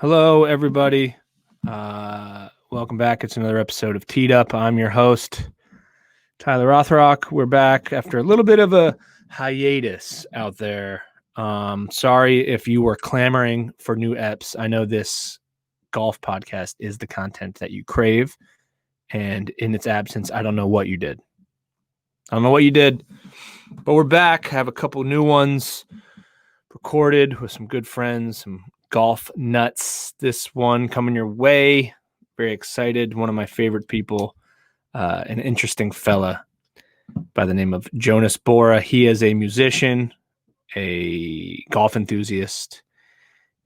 Hello, everybody. Welcome back. It's another episode of Teed Up. I'm your host, Tyler Rothrock. We're back after a little bit of a hiatus out there. Sorry if you were clamoring for new eps. I know this golf podcast is the content that you crave, and in its absence, I don't know what you did. But we're back. I have a couple new ones recorded with some good friends, some golf nuts. This one coming your way. Very excited. One of my favorite people, an interesting fella by the name of Jonas Borra. He is a musician, a golf enthusiast,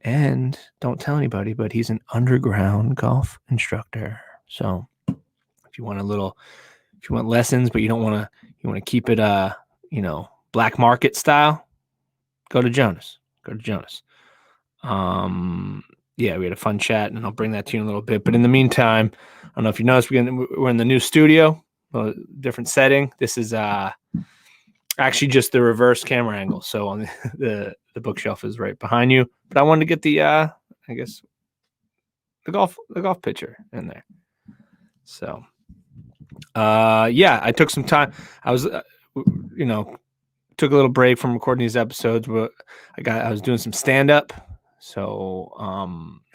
and don't tell anybody, but he's an underground golf instructor. So if you want lessons, but you want to keep it, black market style, go to Jonas. Yeah, we had a fun chat, and I'll bring that to you in a little bit. But in the meantime, I don't know if you noticed, we're in the new studio, a different setting. This is actually just the reverse camera angle. So on the bookshelf is right behind you. But I wanted to get the golf picture in there. So I took some time. I was took a little break from recording these episodes, but I was doing some stand-up. So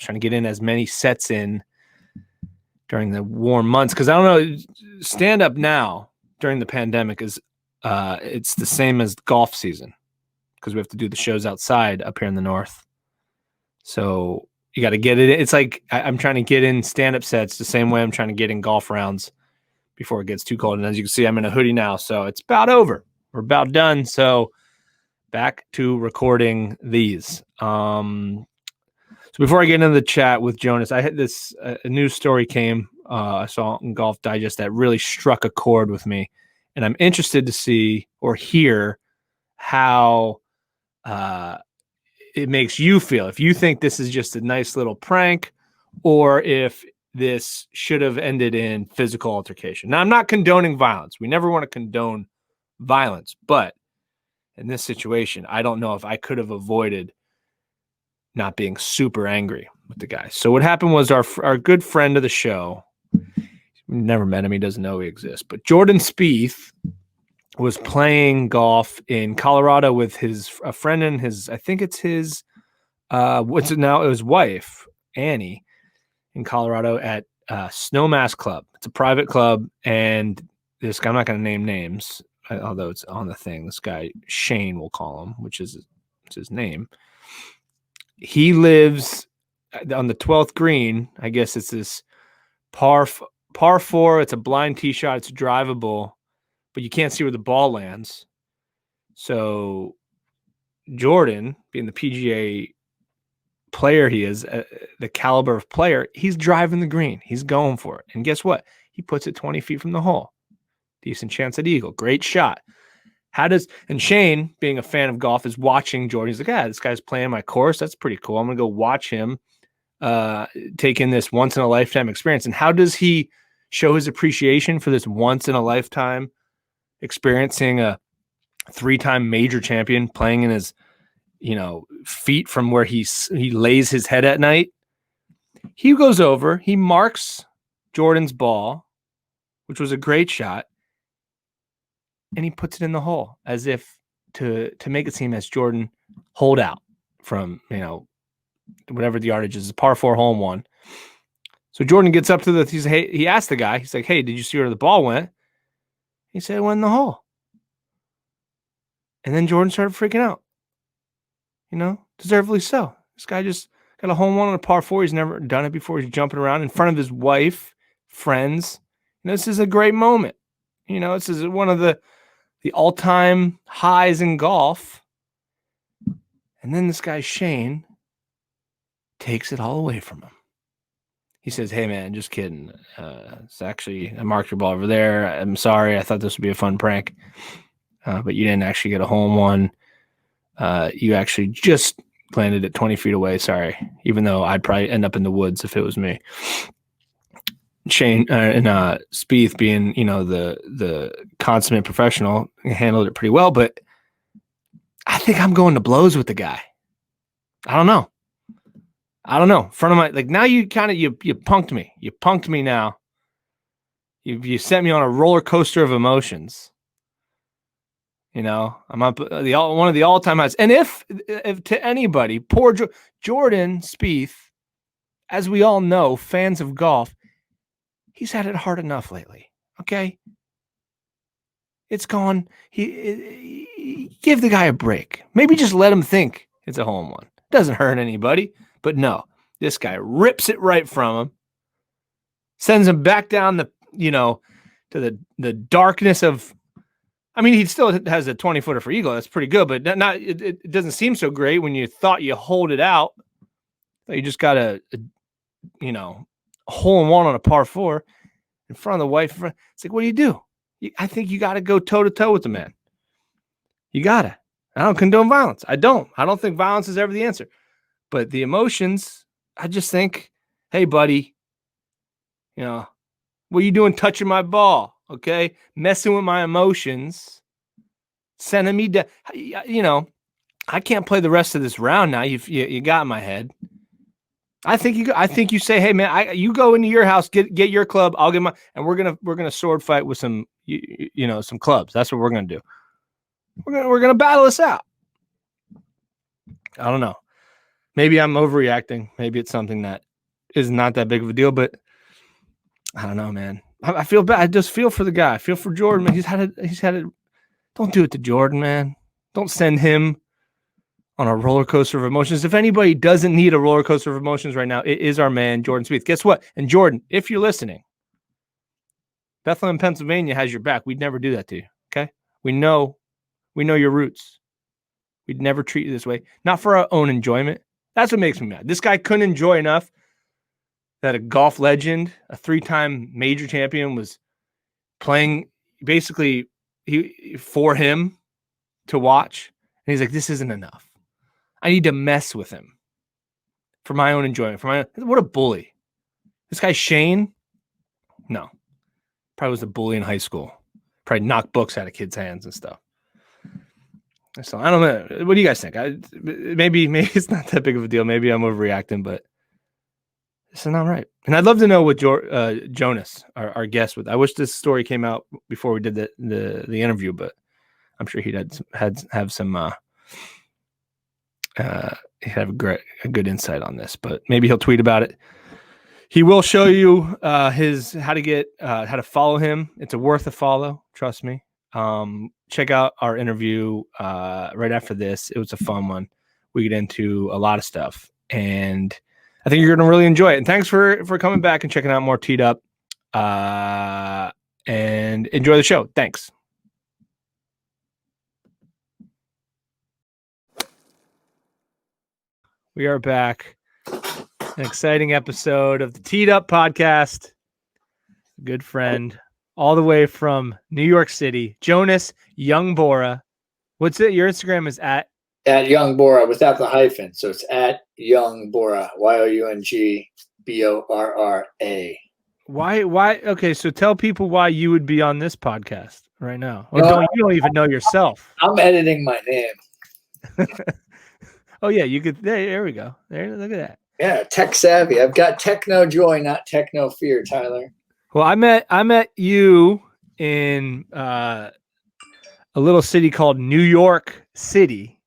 trying to get in as many sets in during the warm months. Because I don't know, stand-up now during the pandemic is it's the same as golf season because we have to do the shows outside up here in the north. So you got to get it. It's like I'm trying to get in stand-up sets the same way I'm trying to get in golf rounds before it gets too cold. And as you can see, I'm in a hoodie now, so it's about over. We're about done. So back to recording these. So before I get into the chat with Jonas, I had this a news story came. I saw in Golf Digest that really struck a chord with me, and I'm interested to see or hear how it makes you feel. If you think this is just a nice little prank, or if this should have ended in physical altercation. Now, I'm not condoning violence. We never want to condone violence, but in this situation, I don't know if I could have avoided not being super angry with the guy. So what happened was our good friend of the show, never met him, he doesn't know he exists, but Jordan Spieth was playing golf in Colorado with a friend and his wife, Annie, in Colorado at Snowmass Club. It's a private club, and this guy, I'm not going to name names, although it's on the thing. This guy, Shane, we'll call him, which is his name. He lives on the 12th green. I guess it's this par 4. It's a blind tee shot. It's drivable, but you can't see where the ball lands. So Jordan, being the PGA player he is, the caliber of player, he's driving the green. He's going for it. And guess what? He puts it 20 feet from the hole. Decent chance at eagle. Great shot. And Shane, being a fan of golf, is watching Jordan. He's like, this guy's playing my course. That's pretty cool. I'm going to go watch him take in this once-in-a-lifetime experience. And how does he show his appreciation for this once-in-a-lifetime experiencing a 3-time major champion playing in his feet from where he lays his head at night? He goes over, he marks Jordan's ball, which was a great shot, and he puts it in the hole as if to make it seem as Jordan holed out from, whatever the yardage is, a par 4 hole in one. So Jordan gets up to he asked the guy, he's like, hey, did you see where the ball went? He said it went in the hole. And then Jordan started freaking out. Deservedly so. This guy just got a home run on a par 4. He's never done it before. He's jumping around in front of his wife, friends. This is a great moment. This is one of the all-time highs in golf. And then this guy, Shane, takes it all away from him. He says, hey, man, just kidding. It's actually, I marked your ball over there. I'm sorry. I thought this would be a fun prank. But you didn't actually get a hole in one. You actually just landed it 20 feet away. Sorry. Even though I'd probably end up in the woods if it was me. Shane and Spieth, being the consummate professional, handled it pretty well, but I think I'm going to blows with the guy. I don't know. I don't know. In front of my, like, now you kind of, you punked me. You punked me now. You sent me on a roller coaster of emotions. You know, I'm up one of the all-time highs. And if to anybody, poor Jordan Spieth, as we all know, fans of golf, he's had it hard enough lately. Okay, it's gone. He give the guy a break. Maybe just let him think it's a hole in one. Doesn't hurt anybody. But no, this guy rips it right from him, sends him back down the, you know, to the darkness of. I mean, he still has a 20-footer for eagle. That's pretty good, but it doesn't seem so great when you thought you hold it out. You just got a hole in one on a par 4 in front of the wife. It's like, what do? I think you got to go toe to toe with the man. You got to. I don't condone violence. I don't think violence is ever the answer. But the emotions, I just think, hey, buddy, you know, what are you doing touching my ball? Okay, messing with my emotions, sending me down. You know, I can't play the rest of this round now. You got in my head. I think you say, hey man, you go into your house, get your club. I'll get my, and we're gonna sword fight with some some clubs. That's what we're gonna do. We're gonna battle this out. I don't know. Maybe I'm overreacting. Maybe it's something that is not that big of a deal, but I don't know, man. I feel bad. I just feel for the guy. I feel for Jordan, man. He's had it. Don't do it to Jordan, man. Don't send him on a roller coaster of emotions. If anybody doesn't need a roller coaster of emotions right now, it is our man, Jordan Spieth. Guess what? And Jordan, if you're listening, Bethlehem, Pennsylvania has your back. We'd never do that to you. Okay. We know your roots. We'd never treat you this way. Not for our own enjoyment. That's what makes me mad. This guy couldn't enjoy enough that a golf legend, a 3-time major champion, was playing basically for him to watch. And he's like, this isn't enough. I need to mess with him for my own enjoyment. What a bully. This guy, Shane, no. Probably was a bully in high school. Probably knocked books out of kids' hands and stuff. So I don't know. What do you guys think? Maybe it's not that big of a deal. Maybe I'm overreacting, but this is not right. And I'd love to know what Jonas, our guest, with. I wish this story came out before we did the interview, but I'm sure he'd have some. He'd have a good insight on this, but maybe he'll tweet about it. He will show you how to follow him. It's worth a follow. Trust me. Check out our interview right after this. It was a fun one. We get into a lot of stuff, and I think you're going to really enjoy it. And thanks for coming back and checking out more Teed Up. And enjoy the show. Thanks. We are back. An exciting episode of the Teed Up podcast. Good friend, all the way from New York City, Jonas Young Borra. What's it? Your Instagram is at Young Borra without the hyphen. So it's at Young Borra, YOUNGBORRA. Why? Okay, so tell people why you would be on this podcast right now. Or you don't even know yourself. I'm editing my name. Oh yeah, you could. There we go. There, look at that. Yeah, tech savvy. I've got techno joy, not techno fear, Tyler. Well, I met you in a little city called New York City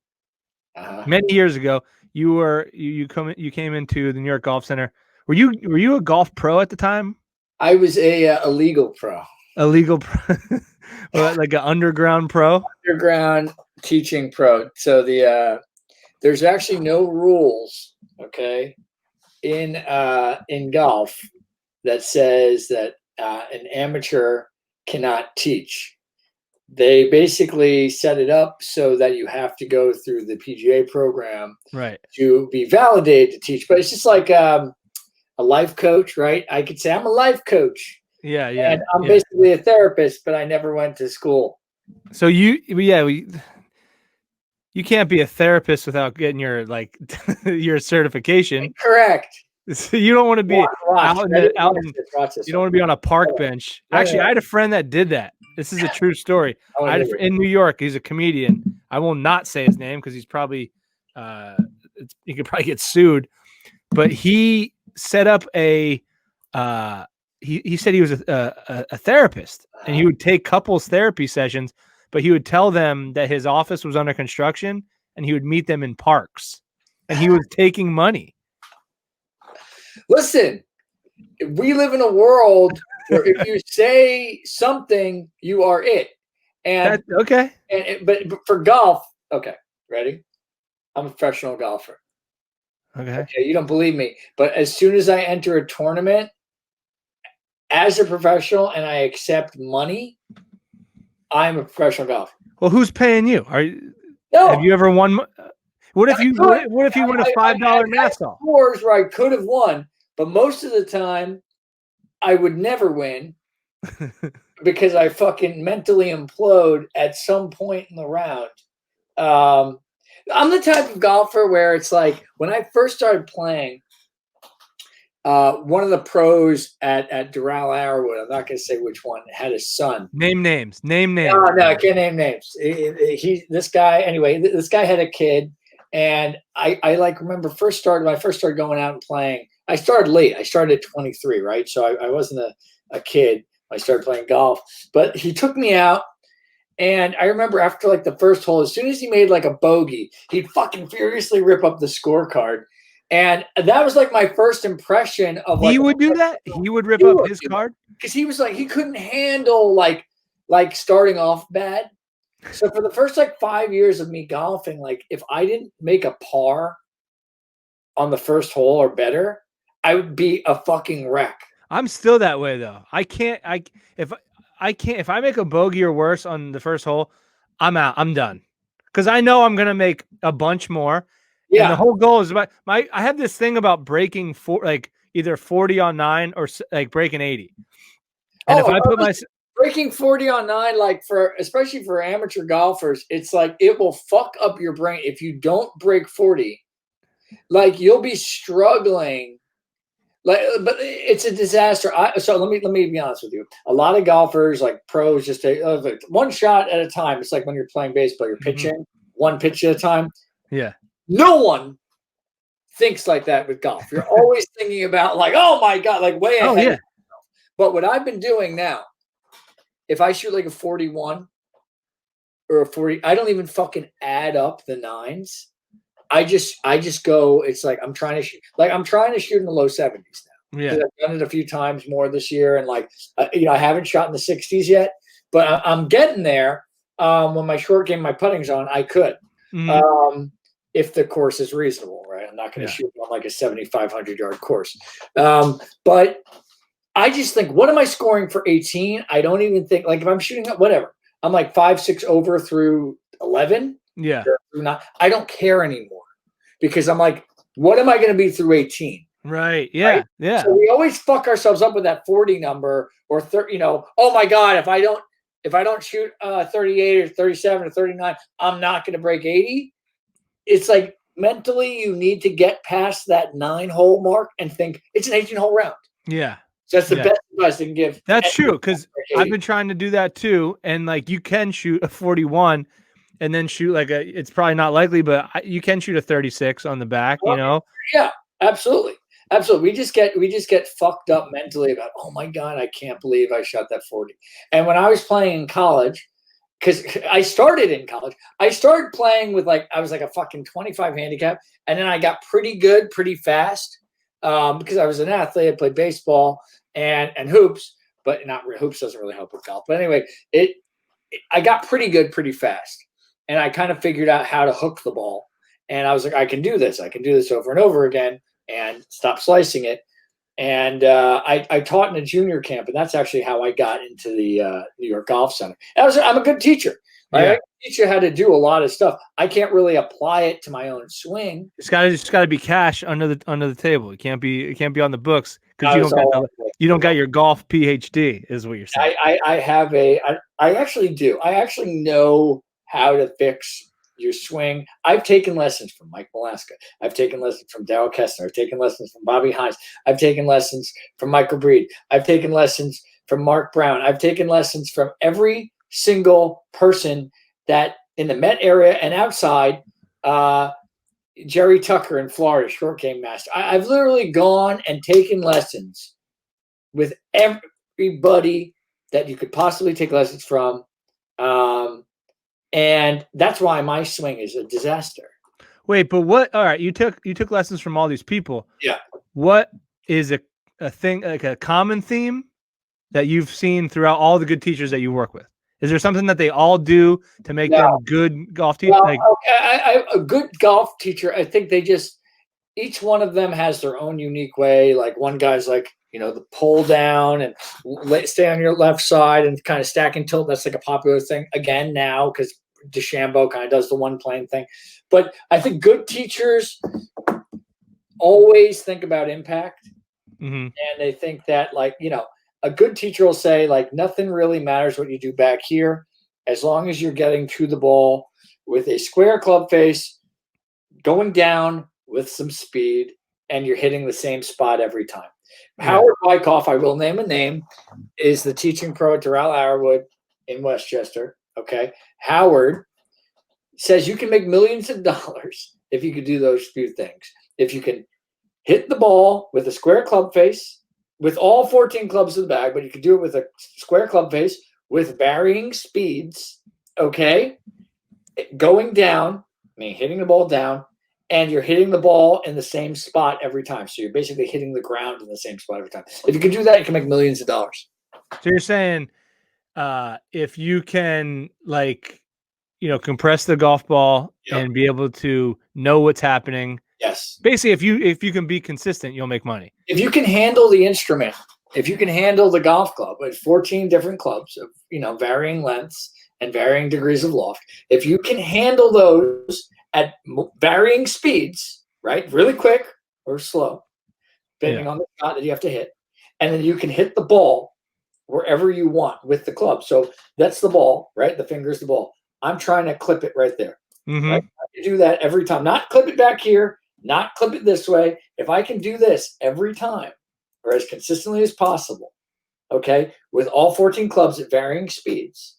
many years ago. You came into the New York Golf Center. Were you a golf pro at the time? I was a legal pro. A legal pro, like an underground pro. Underground teaching pro. So there's actually no rules, okay, in golf that says that an amateur cannot teach. They basically set it up so that you have to go through the PGA program, right, to be validated to teach. But it's just like a life coach, right? I could say I'm a life coach. Yeah. And I'm basically a therapist, but I never went to school. So you can't be a therapist without getting your your certification. Correct. So you don't want to be you don't want to be on a park bench. Actually, I had a friend that did that. This is a true story. In New York. He's a comedian. I will not say his name because he's probably he could probably get sued. but he set up a. He said he was a therapist, and he would take couples therapy sessions, but he would tell them that his office was under construction, and he would meet them in parks, and he was taking money. Listen, we live in a world where if you say something, you are it. And okay. But for golf, okay, ready? I'm a professional golfer. Okay, you don't believe me, but as soon as I enter a tournament as a professional and I accept money, I'm a professional golfer. Well, who's paying you? Have No, you ever won? What if you win a $5 Nassau? Scores where I could have won, but most of the time I would never win because I fucking mentally implode at some point in the round. I'm the type of golfer where it's like when I first started playing, one of the pros at Doral Arrowwood, I'm not going to say which one, had a son. Name names. No, I can't name names. This guy had a kid, and I like remember when I first started going out and playing. I started late. I started at 23, right? So I wasn't a kid. I started playing golf, but he took me out. And I remember after like the first hole, as soon as he made like a bogey, he'd fucking furiously rip up the scorecard. And that was like my first impression of like. He would do that? He would rip up his card? Because he was like, he couldn't handle like starting off bad. So for the first like 5 years of me golfing, like if I didn't make a par on the first hole or better, I would be a fucking wreck. I'm still that way though. If I make a bogey or worse on the first hole, I'm out. I'm done. Because I know I'm gonna make a bunch more. Yeah. And the whole goal is I have this thing about breaking either 40 on 9 or like breaking 80. And if I put breaking 40 on 9, like especially for amateur golfers, it's like it will fuck up your brain if you don't break 40. Like you'll be struggling. But it's a disaster. So let me be honest with you. A lot of golfers, like pros, just take one shot at a time. It's like when you're playing baseball, you're pitching one pitch at a time. Yeah. No one thinks like that with golf. You're always thinking about like, oh my God, like way ahead. Oh, yeah. But what I've been doing now, if I shoot like a 41 or a 40, I don't even fucking add up the nines. I just go. It's like I'm trying to shoot in the low 70s now. Yeah, I've done it a few times more this year, and like I haven't shot in the 60s yet, but I'm getting there. When my short game, my putting's on, I could, if the course is reasonable, right? I'm not going to shoot on like a 7,500 yard course, but I just think, what am I scoring for 18? I don't even think like if I'm shooting at whatever, I'm like 5-6 over through 11. Yeah, I don't care anymore because I'm like, what am I going to be through 18? Right. Yeah. Right? Yeah. So we always fuck ourselves up with that 40 number or 30. Oh my God, if I don't shoot 38 or 37 or 39, I'm not going to break 80. It's like mentally you need to get past that 9-hole mark and think it's an 18-hole round. Yeah. So that's the best advice I can give. That's true because I've been trying to do that too, and like you can shoot a 41. And then shoot it's probably not likely, but you can shoot a 36 on the back, Yeah, absolutely. Absolutely. We just get fucked up mentally about, oh my God, I can't believe I shot that 40. And when I was playing in college, because I started in college, I started playing with I was like a fucking 25 handicap. And then I got pretty good, pretty fast because I was an athlete. I played baseball and hoops, but not hoops doesn't really help with golf. But anyway, I got pretty good, pretty fast. And I kind of figured out how to hook the ball. And I was like, I can do this. I can do this over and over again and stop slicing it. And I taught in a junior camp. And that's actually how I got into the New York Golf Center. I'm a good teacher. I can teach you how to do a lot of stuff. I can't really apply it to my own swing. It's got to be cash under the table. It can't be on the books because you don't got your golf PhD, is what you're saying. I actually do. I actually know how to fix your swing. I've taken lessons from Mike Malaska. I've taken lessons from Darryl Kessner. I've taken lessons from Bobby Hines. I've taken lessons from Michael Breed. I've taken lessons from Mark Brown. I've taken lessons from every single person that in the Met area and outside Jerry Tucker in Florida, short game master. I've literally gone and taken lessons with everybody that you could possibly take lessons from. And that's why my swing is a disaster. Wait, but what? All right, you took lessons from all these people. Yeah. What is a thing, like a common theme that you've seen throughout all the good teachers that you work with? Is there something that they all do to make them good golf teachers? Well, okay, a good golf teacher, I think each one of them has their own unique way. Like one guy's like, the pull down and stay on your left side and kind of stack and tilt. That's like a popular thing again now because DeChambeau kind of does the one plane thing. But I think good teachers always think about impact. Mm-hmm. And they think that, a good teacher will say, nothing really matters what you do back here as long as you're getting to the ball with a square club face, going down with some speed, and you're hitting the same spot every time. Yeah. Howard Wyckoff, I will name a name, is the teaching pro at Doral Arrowwood in Westchester. Okay. Howard says you can make millions of dollars if you could do those few things. If you can hit the ball with a square club face, with all 14 clubs in the bag, but you could do it with a square club face with varying speeds, okay? Going down, hitting the ball down, and you're hitting the ball in the same spot every time. So you're basically hitting the ground in the same spot every time. If you can do that, you can make millions of dollars. So you're saying if you can, compress the golf ball and be able to know what's happening. Yes. Basically, if you can be consistent, you'll make money. If you can handle the instrument, if you can handle the golf club with 14 different clubs of, varying lengths and varying degrees of loft, if you can handle those at varying speeds, right, really quick or slow, depending on the shot that you have to hit, and then you can hit the ball wherever you want with the club. So that's the ball, right? The finger's the ball. I'm trying to clip it right there. Mm-hmm. Right? I can do that every time. Not clip it back here, not clip it this way. If I can do this every time or as consistently as possible, okay, with all 14 clubs at varying speeds,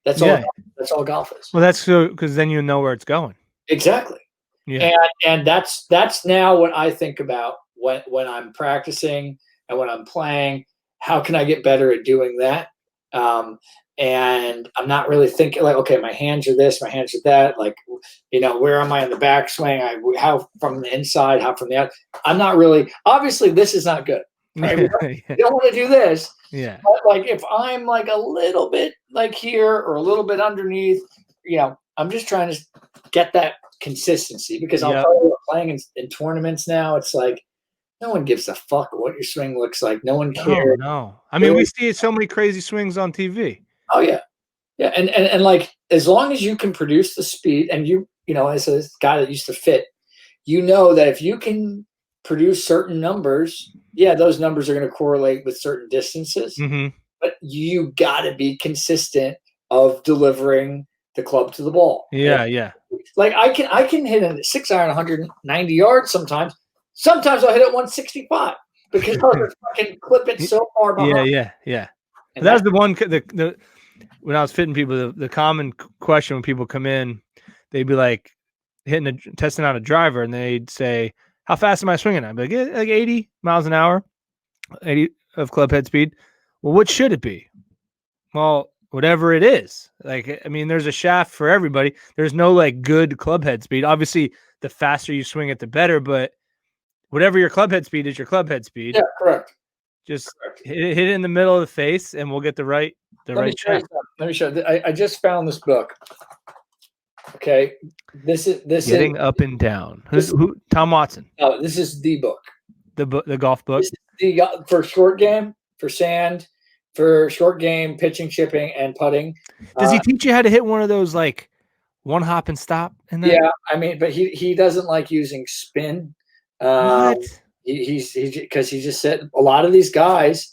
that's all golf is. Well, that's so because then you know where it's going. Exactly. Yeah. And that's now what I think about when I'm practicing and when I'm playing. How can I get better at doing that? And I'm not really thinking okay, my hands are this, my hands are that. Where am I in the backswing? How from the inside, how from the out? I'm not really. Obviously, this is not good. Right? You don't want to do this. Yeah. But if I'm a little bit here or a little bit underneath, I'm just trying to get that consistency because I'll tell you, playing in tournaments now, it's no one gives a fuck what your swing looks like. No one cares. No. I mean, we see so many crazy swings on TV. Oh yeah. Yeah. And as long as you can produce the speed and as a guy that used to fit, that if you can produce certain numbers, those numbers are going to correlate with certain distances, but you got to be consistent of delivering the club to the ball. Yeah. Yeah. I can hit a 6-iron 190 yards sometimes. Sometimes I'll hit it 165 because I can clip it so far behind. Yeah. And that was the one. When I was fitting people, the common question when people come in, they'd be testing out a driver, and they'd say, "How fast am I swinging?" I'd be like 80 miles an hour, 80 of club head speed. Well, what should it be? Well, whatever it is. There's a shaft for everybody. There's no good club head speed. Obviously, the faster you swing it, the better. But whatever your club head speed is, your club head speed. Yeah, correct. Just hit it in the middle of the face, and we'll get the right shaft. Let me show you. I just found this book. Okay, this Getting Up and Down. Who? Tom Watson. Oh, this is the book. The golf book. This is for short game, for sand, for short game, pitching, chipping, and putting. Does he teach you how to hit one of those one hop and stop? Yeah, but he doesn't like using spin. What? He's because he just said a lot of these guys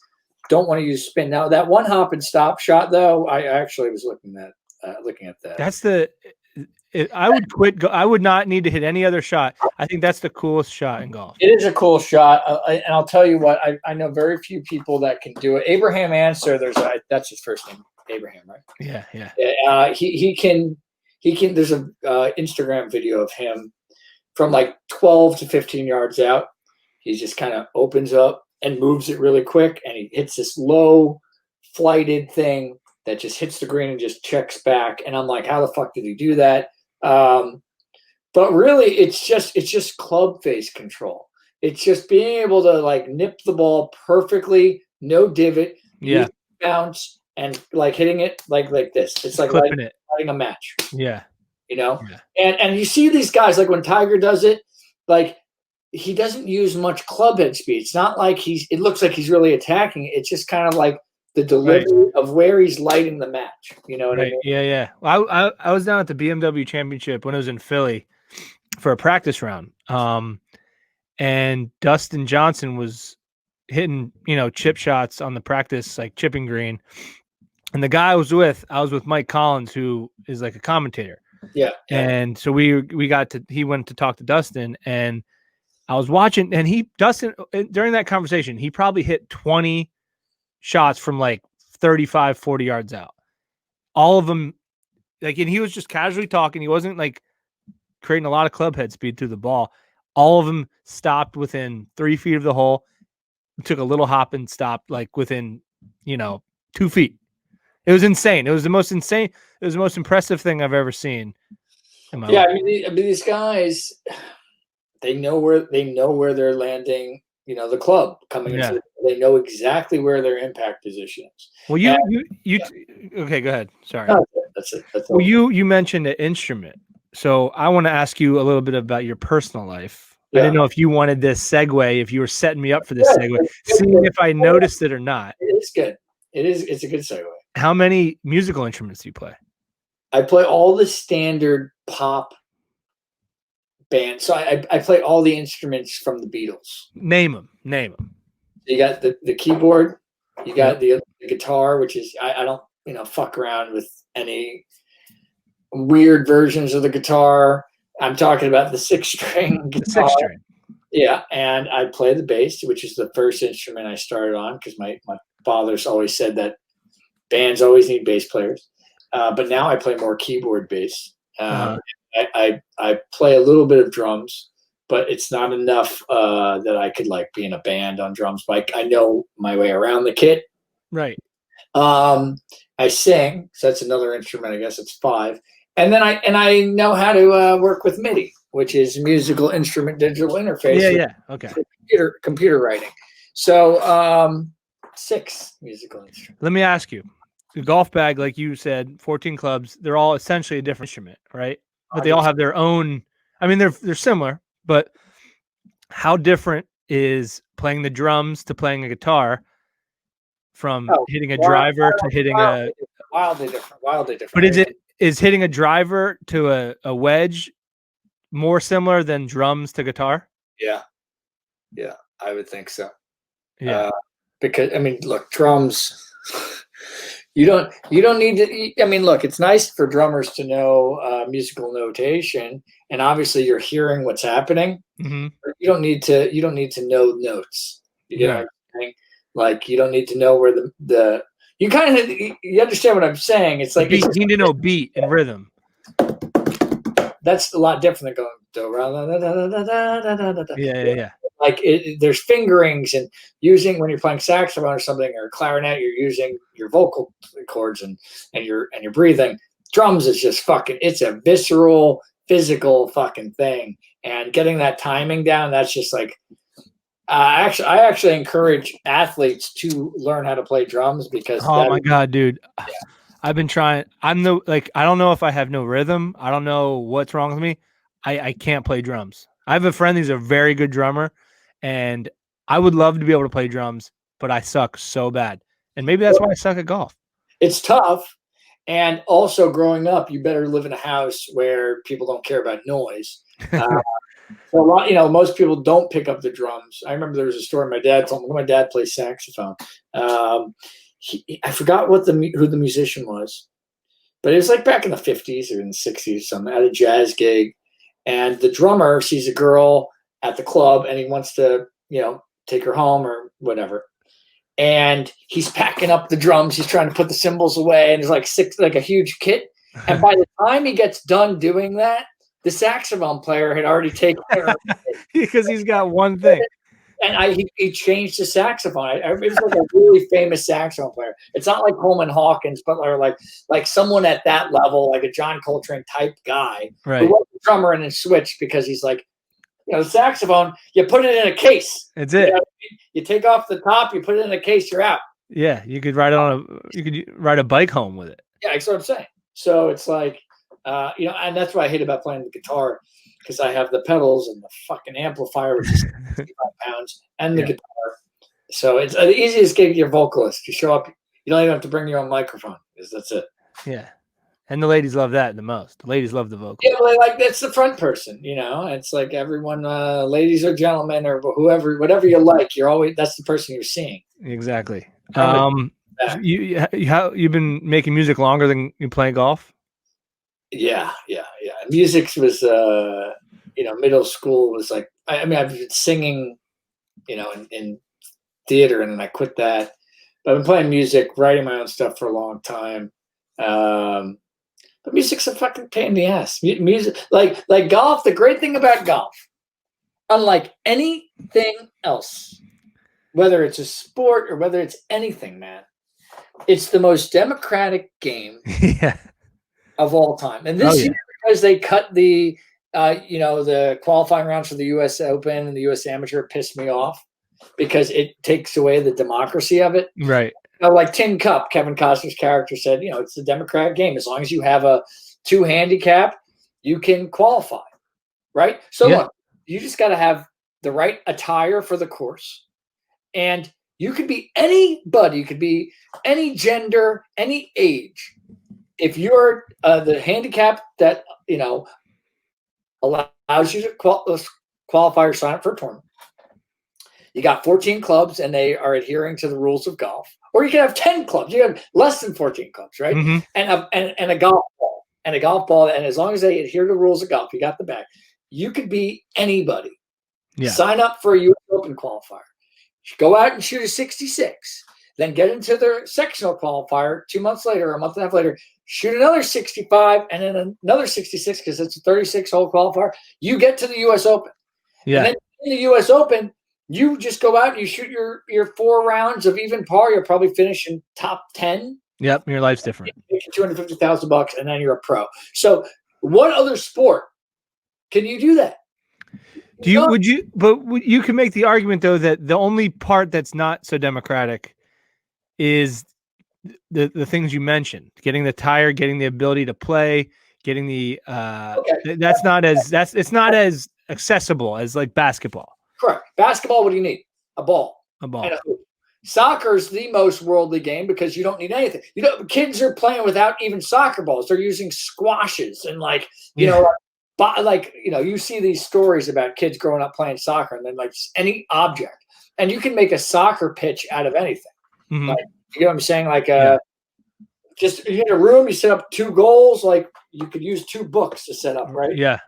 don't want to use spin. Now that one hop and stop shot, though, I actually was looking at that. That's I would quit. I would not need to hit any other shot. I think that's the coolest shot in golf. It is a cool shot, and I'll tell you what. I know very few people that can do it. Abraham Answer, that's his first name, Abraham, right? Yeah. He can. There's a Instagram video of him from like 12 to 15 yards out, he just kind of opens up and moves it really quick, and he hits this low flighted thing that just hits the green and just checks back. And I'm like, how the fuck did he do that? But really, it's just club face control. It's just being able to like nip the ball perfectly, no divot, bounce, and like hitting it like this. It's like lighting a match. Yeah. You know? Yeah. And you see these guys, like when Tiger does it, like he doesn't use much club head speed. It's not like it looks like he's really attacking. It's just kind of like the delivery of where he's lighting the match. You know what I mean? Yeah, yeah. Well, I was down at the BMW Championship when it was in Philly for a practice round. And Dustin Johnson was hitting, chip shots on the practice, like chipping green. And the guy I was with Mike Collins, who is like a commentator. Yeah. And so he went to talk to Dustin, and I was watching, and Dustin, during that conversation, he probably hit 20 shots from like 35, 40 yards out. All of them, like, and he was just casually talking. He wasn't like creating a lot of club head speed through the ball. All of them stopped within 3 feet of the hole, took a little hop and stopped like within, 2 feet. It was insane. It was the most impressive thing I've ever seen in my life. I mean, these guys, they know where they're landing, the club coming into they know exactly where their impact position is. Well, okay, go ahead. Sorry. No, that's it. Well, you mentioned an instrument. So I want to ask you a little bit about your personal life. Yeah. I didn't know if you wanted this segue, if you were setting me up for this segue, seeing if I noticed it or not. It is good. It's a good segue. How many musical instruments do you play? I play all the standard pop bands. So I play all the instruments from the Beatles. Name them. You got the keyboard. You got the guitar, which is I don't fuck around with any weird versions of the guitar. I'm talking about the 6-string guitar. 6-string. Yeah, and I play the bass, which is the first instrument I started on because my father's always said that bands always need bass players. But now I play more keyboard bass. I play a little bit of drums, but it's not enough that I could like be in a band on drums. But I know my way around the kit. Right. I sing, so that's another instrument. I guess it's 5. And then I know how to work with MIDI, which is musical instrument digital interface. Yeah. Okay. Computer writing. So 6 musical instruments. Let me ask you, the golf bag, like you said, 14 clubs, they're all essentially a different instrument, right? But they all have their own. I mean, they're similar, but how different is playing the drums to playing a guitar from hitting a driver to hitting a wildly different. But is hitting a driver to a wedge more similar than drums to guitar? Yeah, I would think so. Yeah, because I mean, look, drums. You don't need to. I mean, look, it's nice for drummers to know musical notation, and obviously you're hearing what's happening. Mm-hmm. But you don't need to know notes. You know what I'm saying? Like you don't need to know where the you kind of you understand what I'm saying. It's like you need to know beat and rhythm. That's a lot different than going. Yeah. Like there's fingerings and using when you're playing saxophone or something or clarinet, you're using your vocal cords and you're breathing. Drums is just it's a visceral, physical fucking thing. And getting that timing down, that's just like I actually encourage athletes to learn how to play drums because my God, dude. Yeah. I've been trying. I don't know if I have no rhythm. I don't know what's wrong with me. I can't play drums. I have a friend who's a very good drummer, and I would love to be able to play drums, but I suck so bad. And maybe that's why I suck at golf. It's tough. And also growing up, you better live in a house where people don't care about noise. So a lot, most people don't pick up the drums. I remember there was a story my dad told me. My dad plays saxophone. I forgot who the musician was, but it was like back in the 50s or in the 60s, something at a jazz gig. And the drummer sees a girl at the club and he wants to, take her home or whatever. And he's packing up the drums. He's trying to put the cymbals away. And there's like a huge kit. And by the time he gets done doing that, the saxophone player had already taken care of it. Because he's got one thing. And he changed the saxophone. It was like a really famous saxophone player. It's not like Coleman Hawkins, but like someone at that level, like a John Coltrane type guy, Right. who was a drummer and then switched because he's like, the saxophone, you put it in a case. It's it. You take off the top, you put it in a case, you're out. Yeah, you could ride a bike home with it. Yeah, that's what I'm saying. So it's like, and that's what I hate about playing the guitar, because I have the pedals and the fucking amplifier, which is 65 pounds, and the guitar. So it's the easiest gig. You're vocalist. You show up. You don't even have to bring your own microphone, because that's it. Yeah. And the ladies love that the most. The ladies love the vocal. Yeah, like that's the front person, It's like everyone, ladies or gentlemen or whoever, whatever you like, that's the person you're seeing. Exactly. You've been making music longer than you play golf? Yeah. Music was, middle school was like, I've been singing, in theater, and then I quit that. But I've been playing music, writing my own stuff for a long time. But music's a fucking pain in the ass. Music, like golf. The great thing about golf, unlike anything else, whether it's a sport or whether it's anything, man, it's the most democratic game of all time. And this year, because they cut the qualifying rounds for the U.S. Open and the U.S. Amateur, pissed me off because it takes away the democracy of it. Right. Like Tin Cup, Kevin Costner's character said, it's the democratic game. As long as you have a 2 handicap, you can qualify, right? So look, you just got to have the right attire for the course. And you could be anybody. You could be any gender, any age. If you're the handicap that, allows you to qualify or sign up for a tournament, you got 14 clubs and they are adhering to the rules of golf. Or you can have 10 clubs. You have less than 14 clubs, right? Mm-hmm. And a golf ball. And a golf ball. And as long as they adhere to the rules of golf, you got the bag. You could be anybody. Yeah. Sign up for a U.S. Open qualifier. Go out and shoot a 66. Then get into their sectional qualifier 2 months later, or a month and a half later. Shoot another 65 and then another 66 because it's a 36-hole qualifier. You get to the U.S. Open. Yeah. And then in the U.S. Open, you just go out and you shoot your 4 rounds of even par. You'll probably finish in top 10. Yep, your life's different. You make $250,000, and then you're a pro. So, what other sport can you do that? You can make the argument though that the only part that's not so democratic is the things you mentioned: getting the tire, getting the ability to play, getting the. It's not as accessible as like basketball. Correct. Basketball, what do you need? A ball. And a hoop. Soccer's the most worldly game because you don't need anything. Kids are playing without even soccer balls. They're using squashes and you see these stories about kids growing up playing soccer and then like just any object. And you can make a soccer pitch out of anything. Mm-hmm. Like, you know what I'm saying? Like just you get a room, you set up 2 goals, like you could use 2 books to set up, right? Yeah.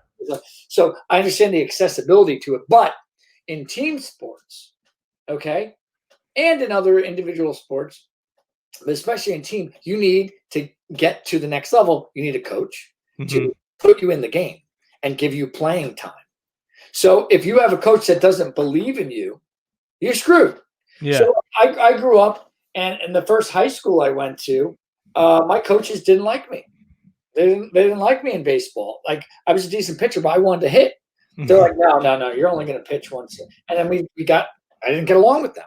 So I understand the accessibility to it, but in team sports, okay, and in other individual sports, but especially in team, you need to get to the next level. You need a coach to put you in the game and give you playing time. So if you have a coach that doesn't believe in you, you're screwed. Yeah. So I grew up, and in the first high school I went to, my coaches didn't like me. They didn't like me in baseball. Like, I was a decent pitcher, but I wanted to hit. They're like, no, you're only going to pitch once. And then I didn't get along with them.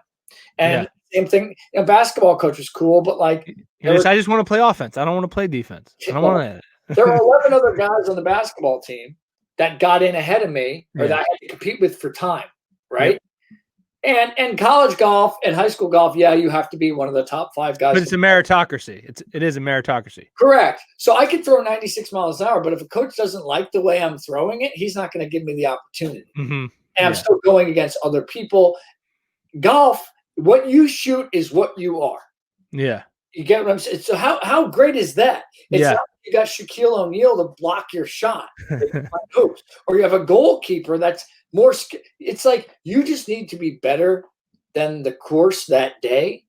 And same thing, basketball coach was cool, but like, I just want to play offense. I don't want to play defense. I don't want to. There were 11 other guys on the basketball team that got in ahead of me, or that I had to compete with for time, right? And college golf and high school golf, you have to be one of the top 5 guys. But it's a meritocracy. It is a meritocracy. Correct. So I could throw 96 miles an hour, but if a coach doesn't like the way I'm throwing it, he's not going to give me the opportunity. Mm-hmm. And I'm still going against other people. Golf, what you shoot is what you are. Yeah. You get what I'm saying? So how great is that? It's not like you got Shaquille O'Neal to block your shot. Or you have a goalkeeper that's more. It's like you just need to be better than the course that day.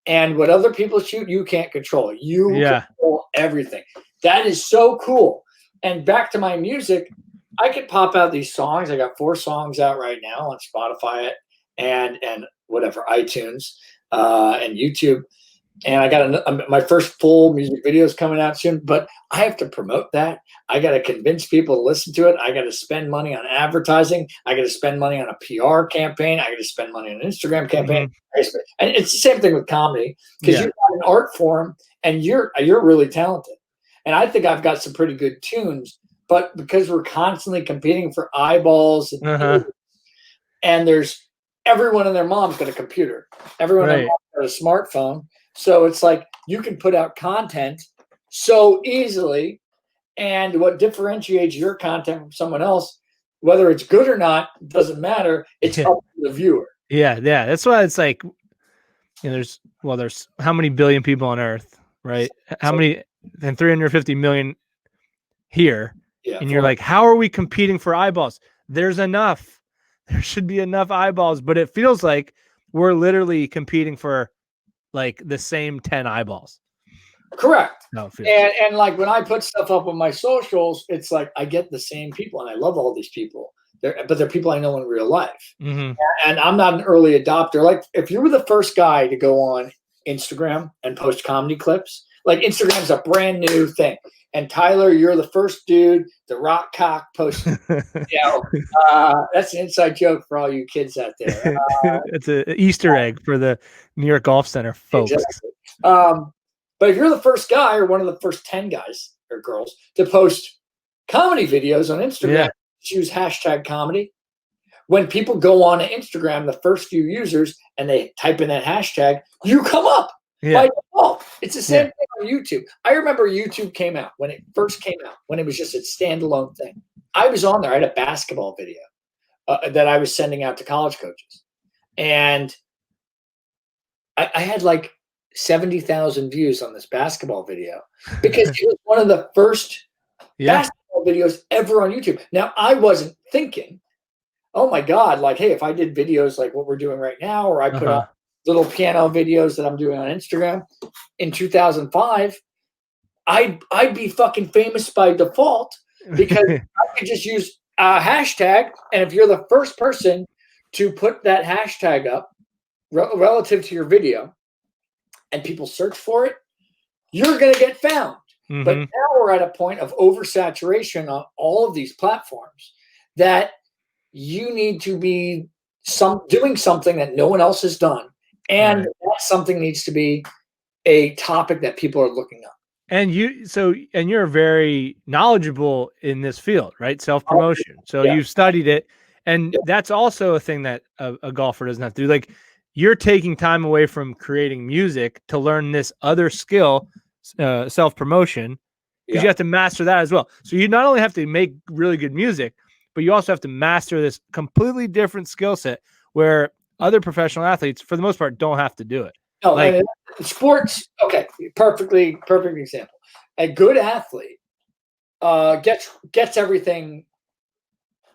And what other people shoot, you can't control. You control everything. That is so cool. And back to my music, I could pop out these songs. I got 4 songs out right now on Spotify and whatever iTunes and YouTube. And I got my first full music video is coming out soon, but I have to promote that. I got to convince people to listen to it. I got to spend money on advertising. I got to spend money on a PR campaign. I got to spend money on an Instagram campaign. And it's the same thing with comedy because you've got an art form and you're really talented. And I think I've got some pretty good tunes, but because we're constantly competing for eyeballs and there's everyone and their mom's got a computer. Everyone and their mom's got a smartphone. So it's like you can put out content so easily, and what differentiates your content from someone else, whether it's good or not, doesn't matter. It's up to the viewer. Yeah. That's why it's like, there's how many billion people on Earth, right? How many? And 350 million here. Yeah, and you're like, how are we competing for eyeballs? There's enough. There should be enough eyeballs, but it feels like we're literally competing for like the same 10 eyeballs. Correct. And like when I put stuff up on my socials, it's like I get the same people, and I love all these people. But they're people I know in real life. And I'm not an early adopter. Like if you were the first guy to go on Instagram and post comedy clips, like Instagram's a brand new thing. And Tyler, you're the first dude, the rock cock posted. That's an inside joke for all you kids out there. It's an Easter egg for the New York Golf Center folks. Exactly. But if you're the first guy or one of the first 10 guys or girls to post comedy videos on Instagram, use hashtag comedy. When people go on to Instagram, the first few users, and they type in that hashtag, you come up by default. It's the same thing on YouTube. I remember YouTube came out when it first came out, when it was just a standalone thing. I was on there. I had a basketball video that I was sending out to college coaches. And I had like 70,000 views on this basketball video because it was one of the first basketball videos ever on YouTube. Now, I wasn't thinking, oh my God, like, hey, if I did videos like what we're doing right now, or I put up little piano videos that I'm doing on Instagram in 2005, I'd be fucking famous by default because I could just use a hashtag. And if you're the first person to put that hashtag up relative to your video and people search for it, you're going to get found. But now we're at a point of oversaturation on all of these platforms that you need to be doing something that no one else has done. And that something needs to be a topic that people are looking up. And you're very knowledgeable in this field, right? Self-promotion. So you've studied it. And that's also a thing that a golfer doesn't have to do. Like you're taking time away from creating music to learn this other skill, self-promotion, because you have to master that as well. So you not only have to make really good music, but you also have to master this completely different skill set where other professional athletes, for the most part, don't have to do it. No, like, sports, perfect example. A good athlete gets everything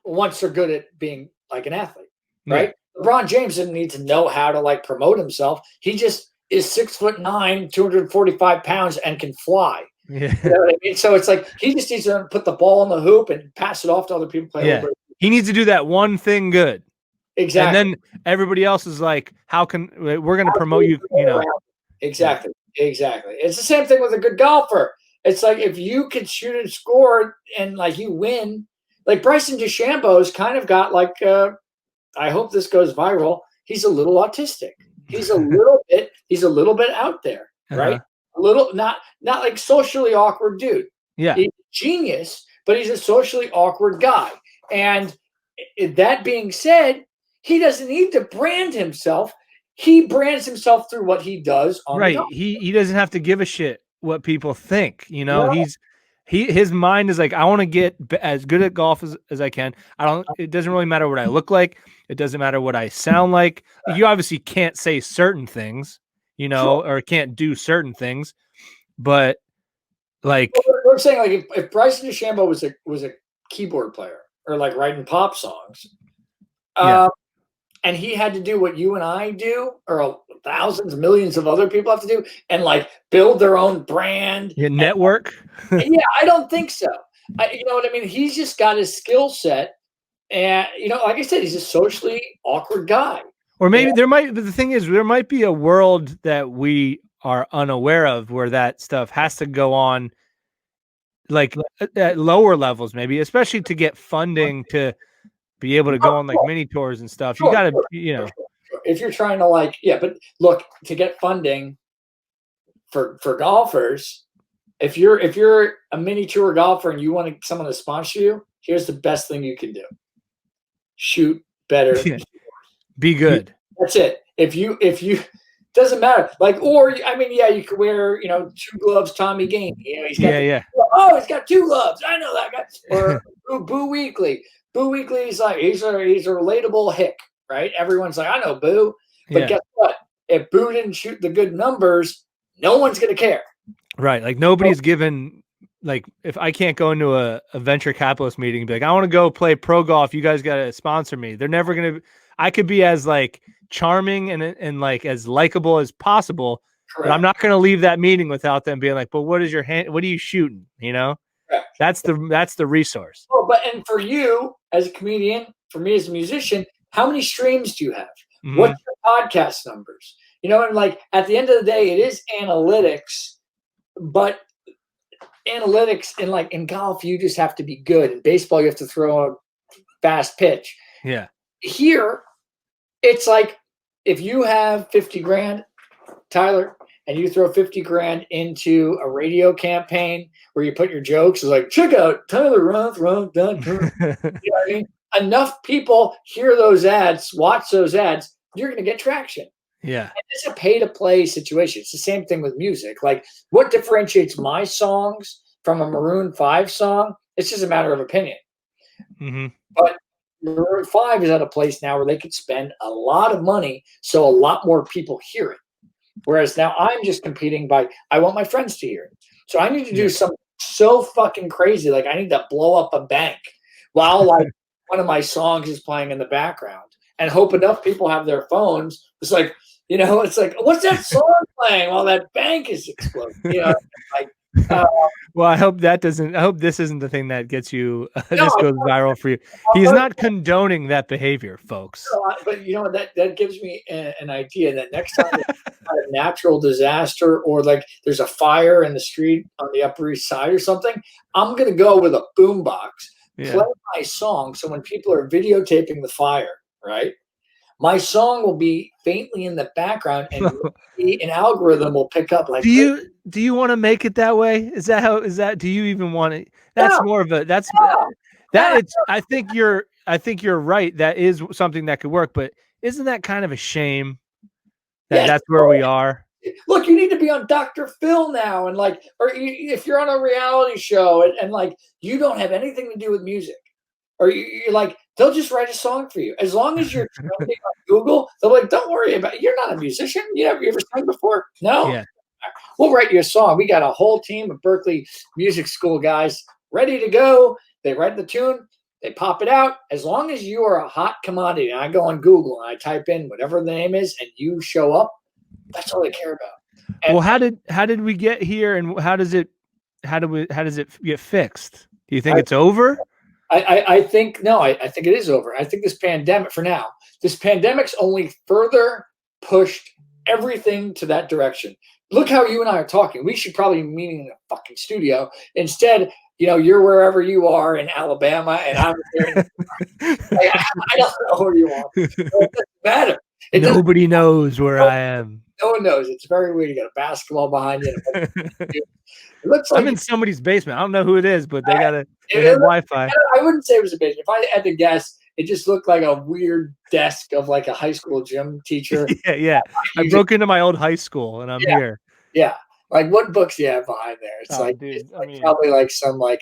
once they're good at being like an athlete, right? LeBron James didn't need to know how to like promote himself. He just is 6'9", 245 pounds, and can fly. Yeah. You know what I mean? So it's like he just needs to put the ball in the hoop and pass it off to other people. He needs to do that one thing good. Exactly. And then everybody else is like, we're going to promote you, Exactly. It's the same thing with a good golfer. It's like if you can shoot and score and like you win, like Bryson DeChambeau's kind of got like, I hope this goes viral. He's a little autistic. He's a little bit out there, right? A little, not like socially awkward dude. Yeah. He's a genius, but he's a socially awkward guy. And that being said, he doesn't need to brand himself. He brands himself through what he does on the golf. He doesn't have to give a shit what people think. His mind is like, I want to get as good at golf as I can. It doesn't really matter what I look like. It doesn't matter what I sound like. You obviously can't say certain things, or can't do certain things, but like I'm saying, like if Bryson DeChambeau was a keyboard player or like writing pop songs, and he had to do what you and I do, or thousands, millions of other people have to do, and like build their own brand, network. I don't think so. You know what I mean? He's just got his skill set, and like I said, he's a socially awkward guy. Or maybe but the thing is, there might be a world that we are unaware of where that stuff has to go on, like at lower levels, maybe, especially to get funding to be able to go on like mini tours and stuff. You got to, Sure. If you're trying to but look, to get funding for golfers, if you're a mini tour golfer and you want someone to sponsor you, here's the best thing you can do: shoot better. Yeah. Be good. That's it. If you doesn't matter. You could wear, two gloves, Tommy Game. He's got he's got two gloves. I know that guy. Or Boo Weekly. Boo Weekly is like he's a relatable hick, right? Everyone's like, I know Boo. But guess what? If Boo didn't shoot the good numbers, no one's gonna care. Right. Like nobody's given, like, if I can't go into a venture capitalist meeting and be like, I want to go play pro golf, you guys gotta sponsor me. They're never gonna I could be as like charming and like as likable as possible. Correct. But I'm not going to leave that meeting without them being like, but what is your hand? What are you shooting? Correct. That's the resource. And for you as a comedian, for me as a musician, how many streams do you have? Mm-hmm. What's your podcast numbers? And like at the end of the day, it is analytics, but analytics in golf, you just have to be good. In baseball, you have to throw a fast pitch. Yeah. Here, it's like if you have 50 grand, Tyler, and you throw 50 grand into a radio campaign where you put your jokes, it's like, check out Tyler Roth, you know what I mean? Enough people hear those ads, watch those ads, you're going to get traction. Yeah. And it's a pay-to-play situation. It's the same thing with music. Like, what differentiates my songs from a Maroon 5 song? It's just a matter of opinion. Mm-hmm. But Maroon 5 is at a place now where they could spend a lot of money so a lot more people hear it. Whereas now I'm just competing by, I want my friends to hear it. So I need to do something so fucking crazy. Like I need to blow up a bank while like one of my songs is playing in the background and hope enough people have their phones. It's like, it's like, what's that song playing while that bank is exploding? Well, I hope this isn't the thing that gets you, this goes viral for you. He's not condoning that behavior, folks. No, but that gives me an idea that next time there's a natural disaster or like there's a fire in the street on the Upper East Side or something, I'm going to go with a boombox, play my song. So when people are videotaping the fire, right, my song will be faintly in the background and an algorithm will pick up like, do you want to make it that way? Do you even want it? That's more of a, I think you're right. That is something that could work, but isn't that kind of a shame that that's where we are? Look, you need to be on Dr. Phil now. And like, if you're on a reality show and like, you don't have anything to do with music or you're like, they'll just write a song for you. As long as you're trending on Google, they're like, don't worry about it. You're not a musician. You ever sang before? No. Yeah. We'll write you a song. We got a whole team of Berkeley Music School guys ready to go. They write the tune. They pop it out. As long as you are a hot commodity, and I go on Google and I type in whatever the name is and you show up, that's all they care about. And well, how did we get here and how does it get fixed? Do you think it's over? I think it is over. I think this pandemic's only further pushed everything to that direction. Look how you and I are talking. We should probably be meeting in a fucking studio. Instead, you're wherever you are in Alabama and I'm here. I don't know where you are. It doesn't matter. Nobody knows where I am. No one knows. It's very weird. You got a basketball behind you. It looks like I'm in somebody's basement. I don't know who it is, but they have Wi-Fi. I wouldn't say it was a basement. If I had to guess, it just looked like a weird desk of like a high school gym teacher. Yeah. I broke into my old high school and I'm here. Yeah. Like what books do you have behind there? It's probably like some like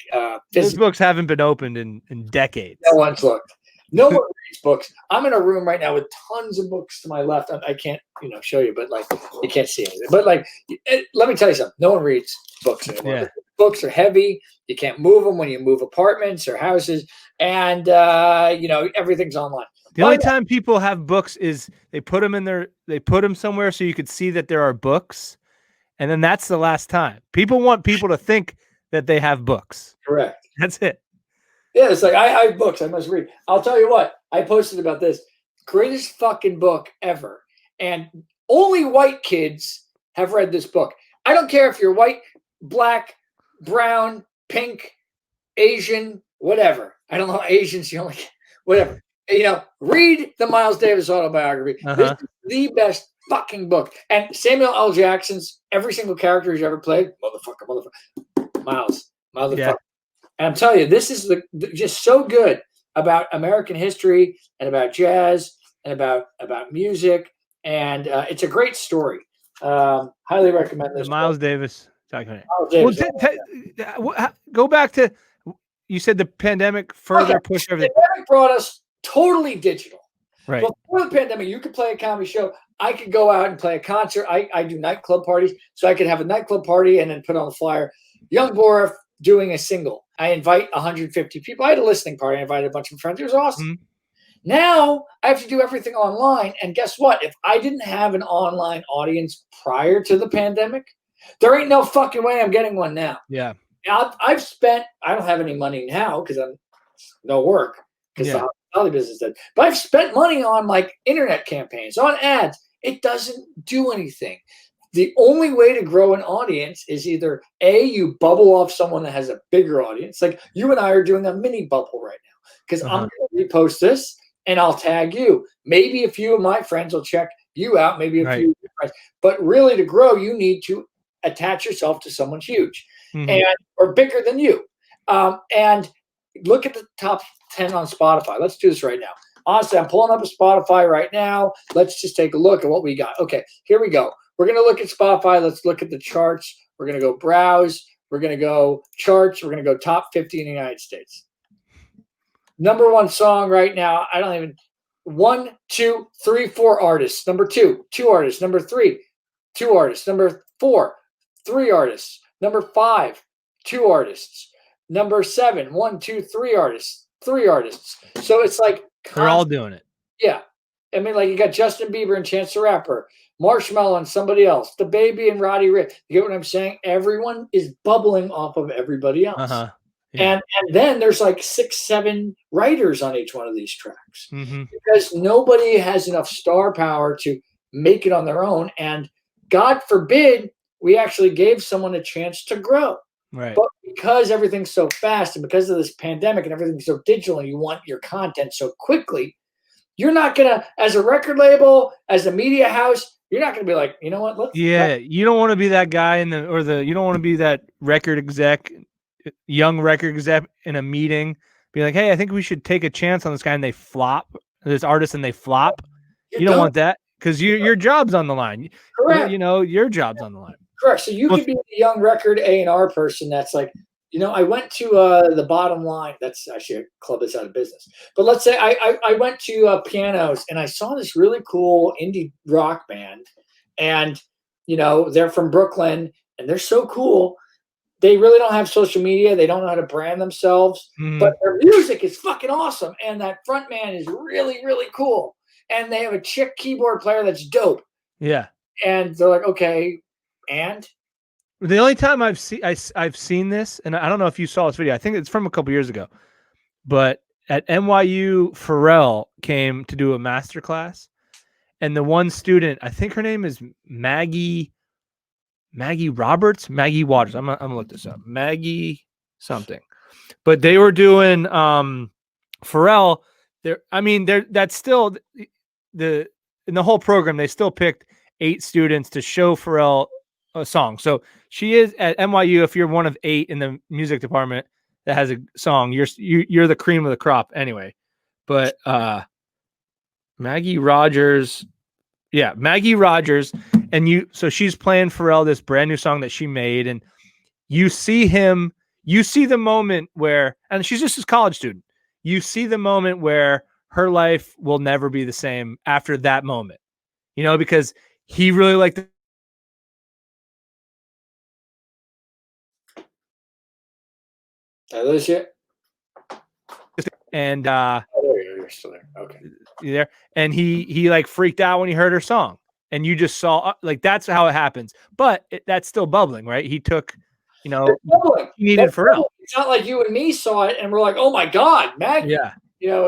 those books haven't been opened in decades. No one's looked. No one reads books. I'm in a room right now with tons of books to my left. I can't, show you, but like you can't see anything. But like, let me tell you something. No one reads books anymore. Yeah. Books are heavy. You can't move them when you move apartments or houses, and everything's online. The only time people have books is they put them somewhere so you could see that there are books, and then that's the last time. People want people to think that they have books. Correct. That's it. Yeah, it's like I have books I must read. I'll tell you what, I posted about this. Greatest fucking book ever. And only white kids have read this book. I don't care if you're white, black, brown, pink, Asian, whatever. I don't know, Asians, you only whatever. Read the Miles Davis autobiography. This is the best fucking book. And Samuel L. Jackson's every single character he's ever played, motherfucker, Miles, motherfucker. Yeah. And I'm telling you, this is just so good about American history and about jazz and about music, and it's a great story. Highly recommend this. The Miles Davis documentary. Miles Davis. Well, go back to, you said the pandemic further pushed everything. The pandemic brought us totally digital. Right. Before the pandemic, you could play a comedy show. I could go out and play a concert. I do nightclub parties, so I could have a nightclub party and then put on a flyer. Young Borra doing a single. I invite 150 people. I had a listening party. I invited a bunch of friends. It was awesome. Mm-hmm. Now I have to do everything online. And guess what? If I didn't have an online audience prior to the pandemic, there ain't no fucking way I'm getting one now. Yeah. I've spent, I don't have any money now because I'm no work because the hospitality business did. But I've spent money on like internet campaigns, on ads. It doesn't do anything. The only way to grow an audience is either A, you bubble off someone that has a bigger audience. Like you and I are doing a mini bubble right now because I'm going to repost this and I'll tag you. Maybe a few of my friends will check you out. Maybe a few of your friends. But really to grow, you need to attach yourself to someone huge and or bigger than you. And look at the top 10 on Spotify. Let's do this right now. Honestly, I'm pulling up a Spotify right now. Let's just take a look at what we got. Okay, here we go. We're going to look at Spotify. Let's look at the charts. We're going to go browse. We're going to go charts. We're going to go top 50 in the United States. Number one song right now. I don't even. 1, 2, 3, 4 artists. Number 2, 2 artists. Number 3, 2 artists. Number 4, 3 artists. Number 5, 2 artists. Number 7, 1, 2, 3 artists. 3 artists. So it's like they're all doing it. Yeah. I mean, like you got Justin Bieber and Chance the Rapper, Marshmello and somebody else, The Baby and Roddy Ricch. You get what I'm saying? Everyone is bubbling off of everybody else. Yeah. And then there's like 6, 7 writers on each one of these tracks because nobody has enough star power to make it on their own. And God forbid we actually gave someone a chance to grow. Right. But because everything's so fast and because of this pandemic and everything's so digital and you want your content so quickly, you're not going to, as a record label, as a media house, you're not going to be like, you know what? You don't want to be that guy you don't want to be that record exec, young record exec in a meeting, be like, hey, I think we should take a chance on this guy, and they flop, this artist, and they flop. You don't want that because your job's on the line. Correct. Your job's on the line. Correct. So you could be a young record A&R person that's like, I went to the Bottom Line. That's actually a club that's out of business. But let's say I went to Pianos and I saw this really cool indie rock band. And, they're from Brooklyn and they're so cool. They really don't have social media. They don't know how to brand themselves. But their music is fucking awesome. And that front man is really, really cool. And they have a chick keyboard player that's dope. Yeah. And they're like, okay, and? The only time I've seen this, and I don't know if you saw this video, I think it's from a couple years ago, but at NYU, Pharrell came to do a masterclass, and the one student, I think her name is Maggie Waters. I'm gonna look this up. Maggie something, but they were doing Pharrell. That's still in the whole program. They still picked 8 students to show Pharrell a song. So she is at NYU. If you're one of 8 in the music department that has a song, you're the cream of the crop anyway. But Maggie Rogers, and so she's playing Pharrell this brand new song that she made, and you see the moment where, and she's just a college student. You see the moment where her life will never be the same after that moment, because he really liked the. I lose you. And you're still there. Okay. You there? And he like freaked out when he heard her song, and you just saw like that's how it happens. But that's still bubbling, right? He took he needed Pharrell. It's not like you and me saw it and we're like, oh my God, Maggie, Yeah.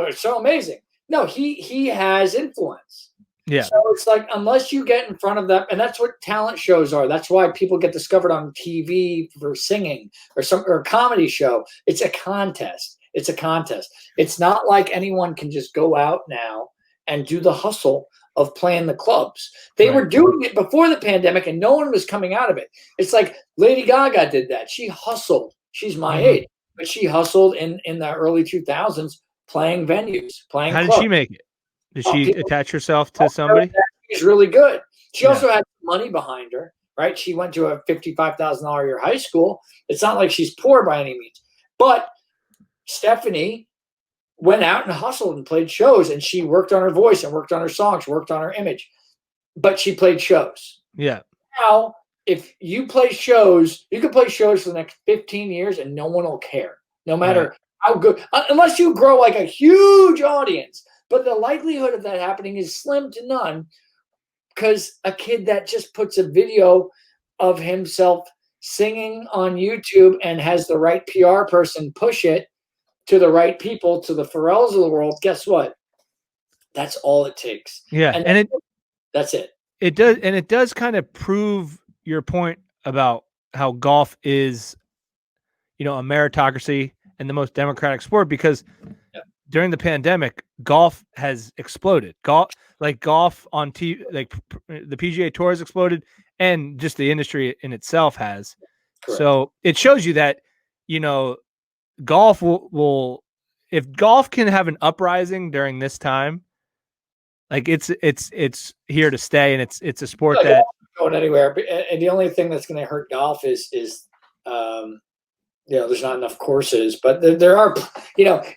it's so amazing. No, he has influence. Yeah. So it's like, unless you get in front of that, and that's what talent shows are. That's why people get discovered on TV for singing or a comedy show. It's a contest. It's a contest. It's not like anyone can just go out now and do the hustle of playing the clubs. They were doing it before the pandemic and no one was coming out of it. It's like Lady Gaga did that. She hustled. She's my age, but she hustled in the early 2000s playing venues, playing How clubs. did she make it? Did she attach herself to somebody? She's really good. She also had money behind her, right? She went to a $55,000 a year high school. It's not like she's poor by any means. But Stephanie went out and hustled and played shows, and she worked on her voice and worked on her songs, worked on her image. But she played shows. Yeah. Now, if you play shows, you can play shows for the next 15 years and no one will care, no matter how good, unless you grow like a huge audience. But the likelihood of that happening is slim to none, because a kid that just puts a video of himself singing on YouTube and has the right PR person push it to the right people, to the Pharrells of the world, guess what? That's all it takes. Yeah. And that's it. It does. And it does kind of prove your point about how golf is, a meritocracy and the most democratic sport, because during the pandemic, golf has exploded. Golf on TV, like the PGA Tour has exploded, and just the industry in itself has. Correct. So it shows you that, golf will if golf can have an uprising during this time, like it's here to stay, and it's a sport that not going anywhere. And the only thing that's going to hurt golf is there's not enough courses, but there are,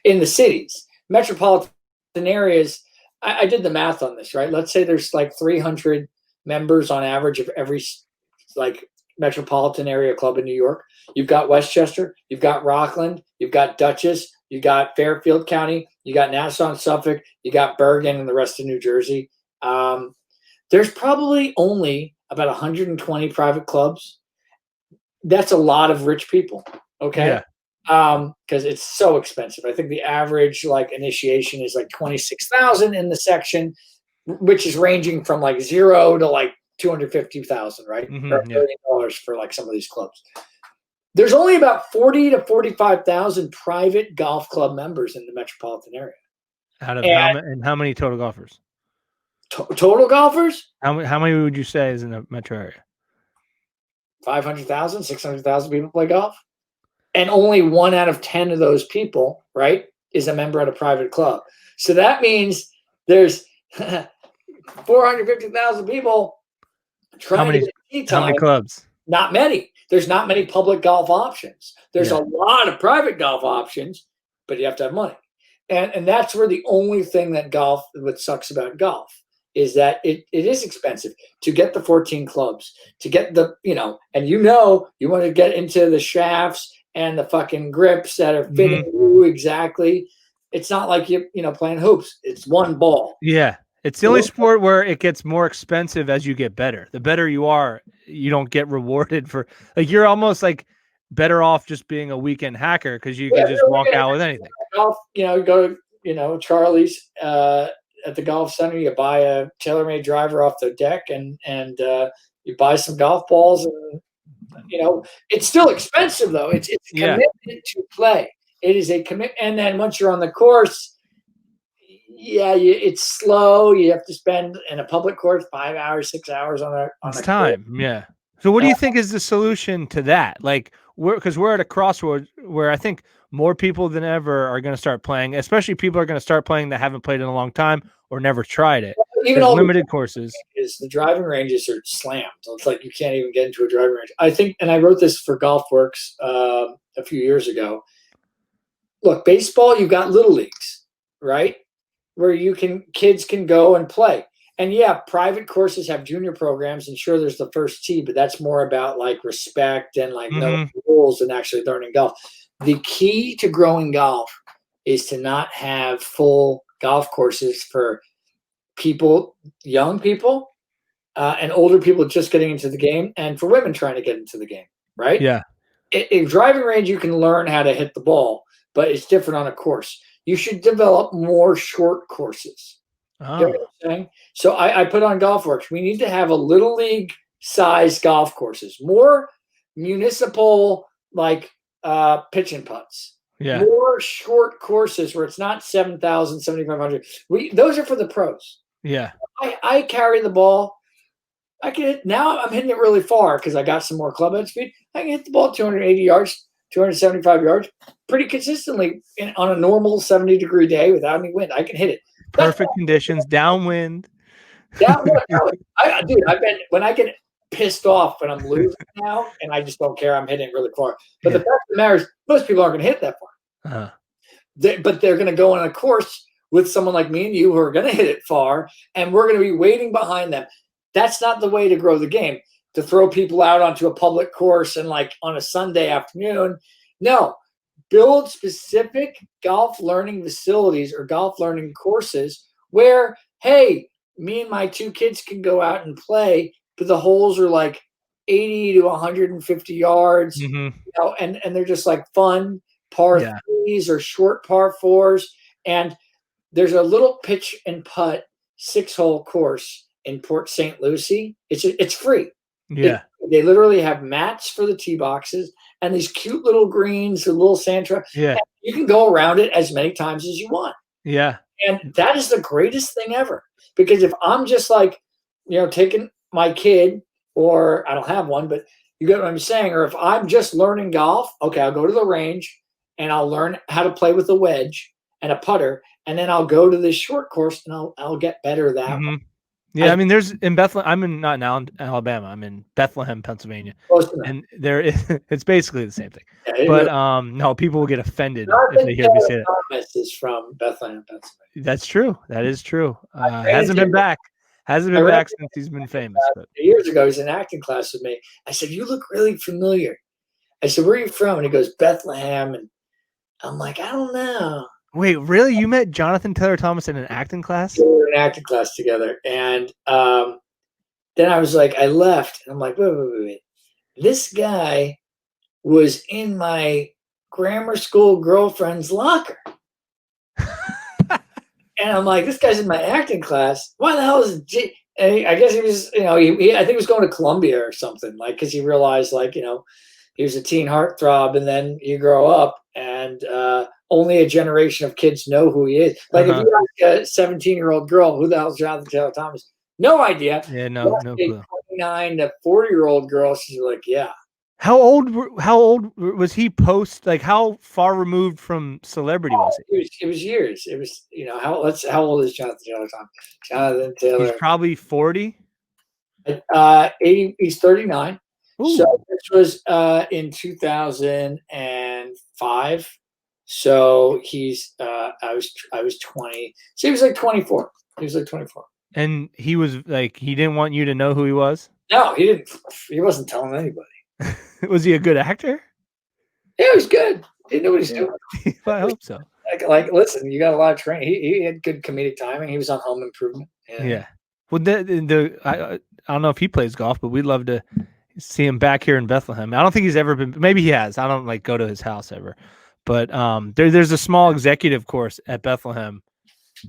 in the cities, metropolitan areas. I did the math on this, right? Let's say there's like 300 members on average of every metropolitan area club in New York. You've got Westchester, you've got Rockland, you've got Dutchess, you got Fairfield County, you got Nassau and Suffolk, you got Bergen and the rest of New Jersey. There's probably only about 120 private clubs. That's a lot of rich people. Okay. Yeah. Because it's so expensive. I think the average initiation is like $26,000 in the section, which is ranging from like $0 to like $250,000, right? $1 million for like some of these clubs. There's only about 40 to 45,000 private golf club members in the metropolitan area. How many total golfers? Total golfers? How many would you say is in the metro area? 500,000, 600,000 people play golf. And only 1 out of 10 of those people, right, is a member at a private club. So that means there's 450,000 people trying to get tee time. How many clubs? Not many. There's not many public golf options. There's a lot of private golf options, but you have to have money. And that's where the only thing what sucks about golf is that it is expensive to get the 14 clubs, to get the, and you want to get into the shafts and the fucking grips that are fitting you exactly. It's not like you playing hoops. It's one ball. Yeah. It's the only sport where it gets more expensive as you get better. The better you are, you don't get rewarded for, you're almost like better off just being a weekend hacker because you can just walk out with anything. Golf, go Charlie's at the golf center, you buy a TaylorMade driver off the deck and you buy some golf balls, and it's still expensive though. It's a commitment to play. It is a commitment, and then once you're on the course, it's slow. You have to spend in a public course 5 hours, 6 hours on a time. Course. Yeah. So what do you think is the solution to that? Because we're at a crossroads where I think more people than ever are going to start playing, especially people are going to start playing that haven't played in a long time or never tried it. Even all limited courses. The driving ranges are slammed. It's like you can't even get into a driving range. I think, and I wrote this for GolfWorks a few years ago. Look, baseball, you've got little leagues, right? Where kids can go and play. And private courses have junior programs, and sure, there's the first tee, but that's more about respect and no rules and actually learning golf. The key to growing golf is to not have full golf courses for people, young people, and older people just getting into the game, and for women trying to get into the game, right? Yeah. in driving range, you can learn how to hit the ball, but it's different on a course. You should develop more short courses. You know what Oh, I'm saying? So I put on GolfWorks. We need to have a little league size golf courses, more municipal like pitch and putts, yeah, more short courses where it's not 7,000, 7,500. Those are for the pros. yeah, I carry the ball. I can hit now. I'm hitting it really far because I got some more club head speed. I can hit the ball 280 yards, 275 yards, pretty consistently on a normal 70-degree day without any wind. I can hit it. That's perfect conditions, downwind. dude, I've been when I get pissed off when I'm losing now, and I just don't care. I'm hitting it really far. But the Yeah. fact of the matter is, most people aren't going to hit that far. Uh-huh. But they're going to go on a course with someone like me and you who are going to hit it far, and we're going to be waiting behind them. That's not the way to grow the game. To throw people out onto a public course and like on a Sunday afternoon. No, build specific golf learning facilities or golf learning courses where, hey, me and my two kids can go out and play, but the holes are like 80 to 150 yards, Mm-hmm. you know, and they're just like fun par Yeah. threes or short par fours. And there's a little pitch and putt 6-hole course in Port St. Lucie. It's free. Yeah. They literally have mats for the tee boxes and these cute little greens, a little sand trap. Yeah. You can go around it as many times as you want. Yeah. And that is the greatest thing ever. Because if I'm just like, you know, taking my kid, or I don't have one, but you get what I'm saying, or if I'm just learning golf, okay, I'll go to the range and I'll learn how to play with a wedge and a putter, and then I'll go to this short course and I'll get better that way. Yeah, I mean, there's in Bethlehem. I'm in not now in Alabama. I'm in Bethlehem, Pennsylvania, Close enough. and there is it's basically the same thing. Yeah, But no, people will get offended if Jonathan they hear me say Taylor that. Thomas is from Bethlehem, Pennsylvania. That's true. That is true. ran Hasn't into been back. Hasn't I been ran back since he's been famous. But years ago. He's in acting class with me. I said, "You look really familiar." I said, "Where are you from?" And he goes, "Bethlehem." And I'm like, "I don't know." wait, really? You met Jonathan Taylor Thomas in an acting class? We were in acting class together, and then I was like, I left, and I'm like, wait. This guy was in my grammar school girlfriend's locker. And I'm like, this guy's in my acting class. Why the hell is and I guess he was, you know, I think he was going to Columbia or something, like, because he realized, like, you know, he was a teen heartthrob, and then you grow up, and only a generation of kids know who he is. Like, if you ask a 17-year-old girl, who the hell is Jonathan Taylor Thomas? No idea. Yeah, no clue. 29 to 40-year-old girl, she's like, yeah. How old was he post? Like, how far removed from celebrity was he? It was years. It was, you know, how old is Jonathan Taylor Thomas? Jonathan Taylor. He's probably 40. 80. He's 39. Ooh. So this was in 2005. So he's I was 20. So he was like 24. He was like 24. And he was like, he didn't want you to know who he was? No, he didn't. He wasn't telling anybody. Was he a good actor? Yeah, he was good. He knew what he's doing. I hope so. Like, listen, you got a lot of training. He had good comedic timing. He was on Home Improvement. Yeah. Well, I don't know if he plays golf, but we'd love to see him back here in Bethlehem. I don't think he's ever been. Maybe he has. I don't like go to his house ever. But there's a small executive course at Bethlehem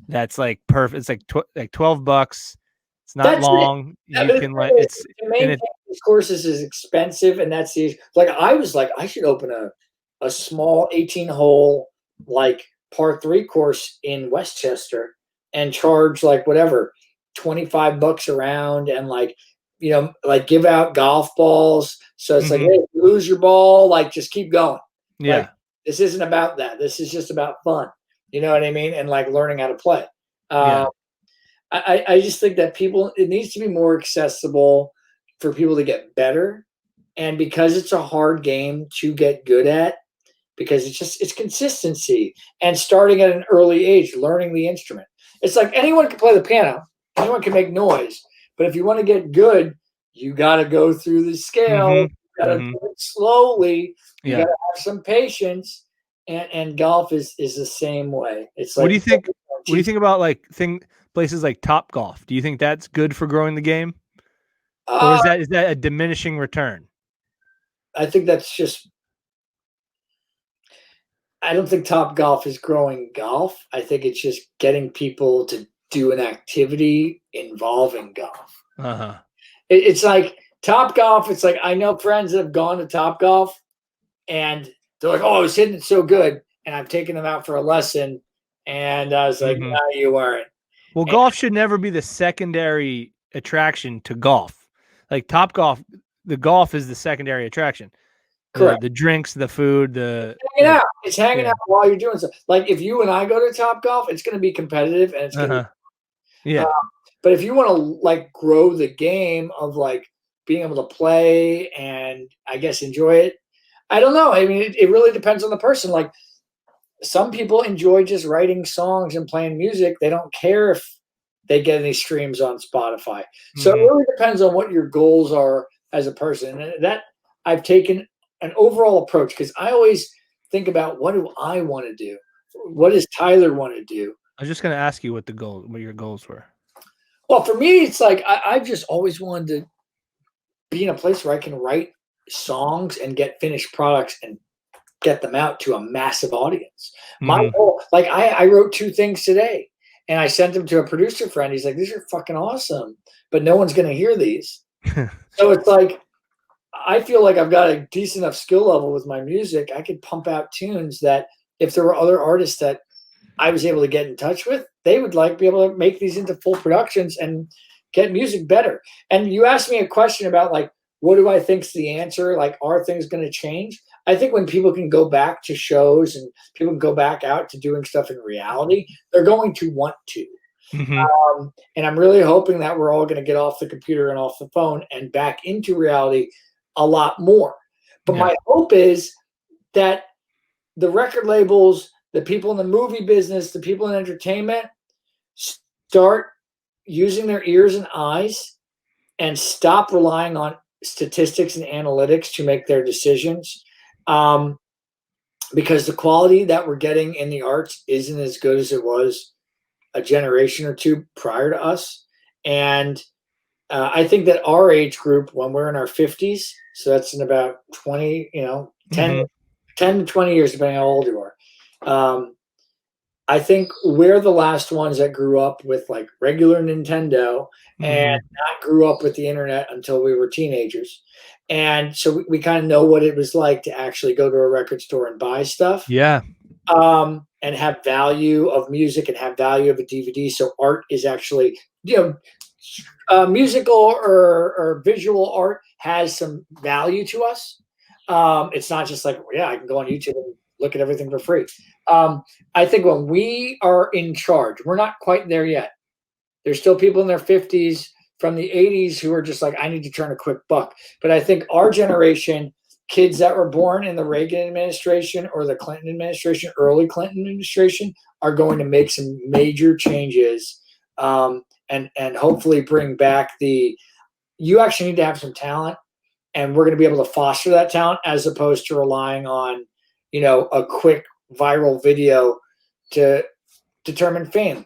that's like perfect. It's like $12. It's not That's long. it. You can let it's to maintain these courses is expensive, and that's the like. I was like, I should open a small 18-hole like par 3 course in Westchester and charge like whatever $25 a round, and like, you know, like give out golf balls. So it's like, hey, if you lose your ball, like just keep going. Yeah. Like, this isn't about that. This is just about fun. You know what I mean? And like learning how to play. Yeah. I just think that it needs to be more accessible for people to get better. And because it's a hard game to get good at, because it's consistency and starting at an early age, learning the instrument. It's like anyone can play the piano, anyone can make noise. But if you want to get good, you got to go through the scale. You got to do it slowly. You got to have some patience. And golf is the same way. It's like, what do you think? What do you think about like places like Top Golf? Do you think that's good for growing the game, or is that a diminishing return? I think that's just I don't think Top Golf is growing golf. I think it's just getting people to do an activity involving golf. Uh-huh. It's like Top Golf. It's like I know friends that have gone to Top Golf and they're like, "Oh, I was hitting it so good," and I've taken them out for a lesson, and I was like, "No, you weren't." Well, And, golf should never be the secondary attraction to golf. Like Top Golf, the golf is the secondary attraction. correct. The drinks, the food, Hanging out. It's hanging yeah. out while you're doing stuff. Like if you and I go to Top Golf, it's going to be competitive and it's going to be. Yeah. But if you want to like grow the game of like being able to play and I guess enjoy it, I don't know. I mean, it really depends on the person. Like some people enjoy just writing songs and playing music. They don't care if they get any streams on Spotify. So it really depends on what your goals are as a person. And that I've taken an overall approach because I always think about what do I want to do? What does Tyler want to do? I was just gonna ask you what your goals were. Well, for me, it's like I've just always wanted to be in a place where I can write songs and get finished products and get them out to a massive audience. My goal, like I wrote 2 things today and I sent them to a producer friend. He's like, "These are fucking awesome, but no one's going to hear these." So it's like, I feel like I've got a decent enough skill level with my music. I could pump out tunes that if there were other artists that I was able to get in touch with, they would like be able to make these into full productions and get music better. And you asked me a question about like, what do I think's the answer? Like, are things going to change? I think when people can go back to shows and people can go back out to doing stuff in reality, they're going to want to. And I'm really hoping that we're all going to get off the computer and off the phone and back into reality a lot more. But my hope is that the record labels, the people in the movie business, the people in entertainment start using their ears and eyes and stop relying on statistics and analytics to make their decisions. Because the quality that we're getting in the arts isn't as good as it was a generation or 2 prior to us. And I think that our age group, when we're in our 50s, so that's in about 20, 10 to 20 years, depending on how old you are. I think we're the last ones that grew up with like regular Nintendo and not grew up with the internet until we were teenagers. And so we kind of know what it was like to actually go to a record store and buy stuff. Yeah. And have value of music and have value of a DVD. So art is actually, musical or visual art has some value to us. It's not just like, yeah, I can go on YouTube and look at everything for free. I think when we are in charge, we're not quite there yet. There's still people in their 50s from the 80s who are just like, I need to turn a quick buck. But I think our generation, kids that were born in the Reagan administration or the Clinton administration, early Clinton administration, are going to make some major changes and hopefully bring back you actually need to have some talent, and we're going to be able to foster that talent as opposed to relying on, a quick viral video to determine fame.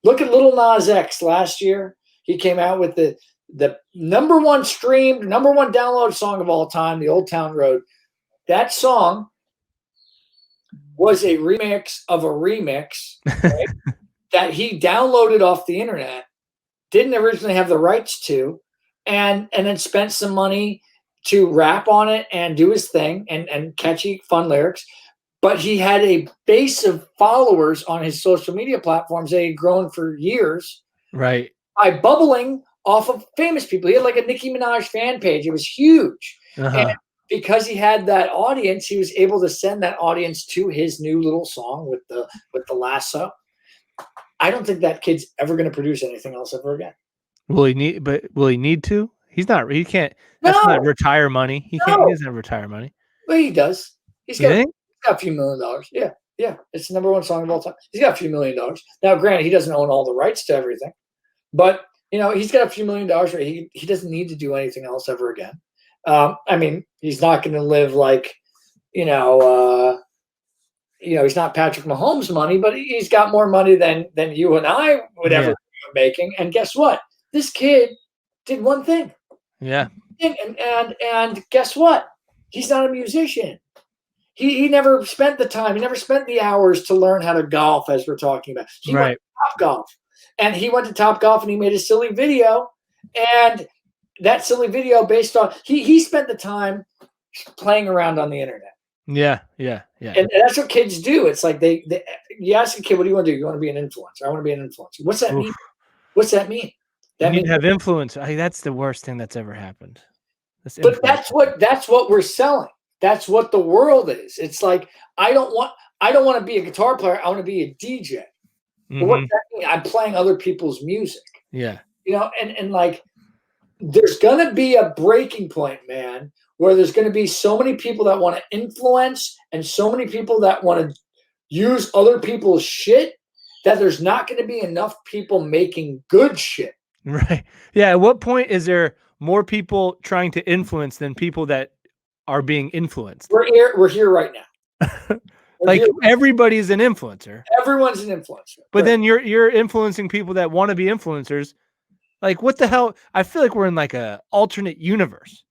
Look at Lil Nas X last year. He came out with the number 1 streamed, number 1 download song of all time, the Old Town Road. That song was a remix of a remix, right, that he downloaded off the internet, didn't originally have the rights to, and then spent some money to rap on it and do his thing and catchy, fun lyrics. But he had a base of followers on his social media platforms that had grown for years. Right. By bubbling off of famous people. He had like a Nicki Minaj fan page. It was huge. And because he had that audience, he was able to send that audience to his new little song with the lasso. I don't think that kid's ever going to produce anything else ever again. Will he need to? He's not. He can't. That's not retire money. He can't. He doesn't have retire money. Well, he does. He's got a few $1 million. Yeah. It's the number 1 song of all time. He's got a few $1 million. Now, granted, he doesn't own all the rights to everything, but he's got a few $1 million. Where he doesn't need to do anything else ever again. I mean, he's not going to live like, he's not Patrick Mahomes money, but he's got more money than you and I would ever be making. And guess what? This kid did one thing. Yeah. And guess what? He's not a musician. He never spent the time. He never spent the hours to learn how to golf, as we're talking about. He went Right. to Topgolf, and he went to Topgolf, and he made a silly video, and that silly video based on he spent the time playing around on the internet. Yeah. And that's what kids do. It's like you ask a kid, what do you want to do? You want to be an influencer? I want to be an influencer. What's that mean? What's that mean? You need to have influence. That's the worst thing that's ever happened. But that's what we're selling. That's what the world is. It's like I don't want to be a guitar player. I want to be a DJ. But what's that mean? I'm playing other people's music. Yeah. And like there's gonna be a breaking point, man, where there's gonna be so many people that want to influence and so many people that want to use other people's shit that there's not gonna be enough people making good shit. Right. Yeah. At what point is there more people trying to influence than people that are being influenced? We're here right now. Like everybody's an influencer. Everyone's an influencer. But then you're influencing people that want to be influencers. Like what the hell? I feel like we're in like a alternate universe.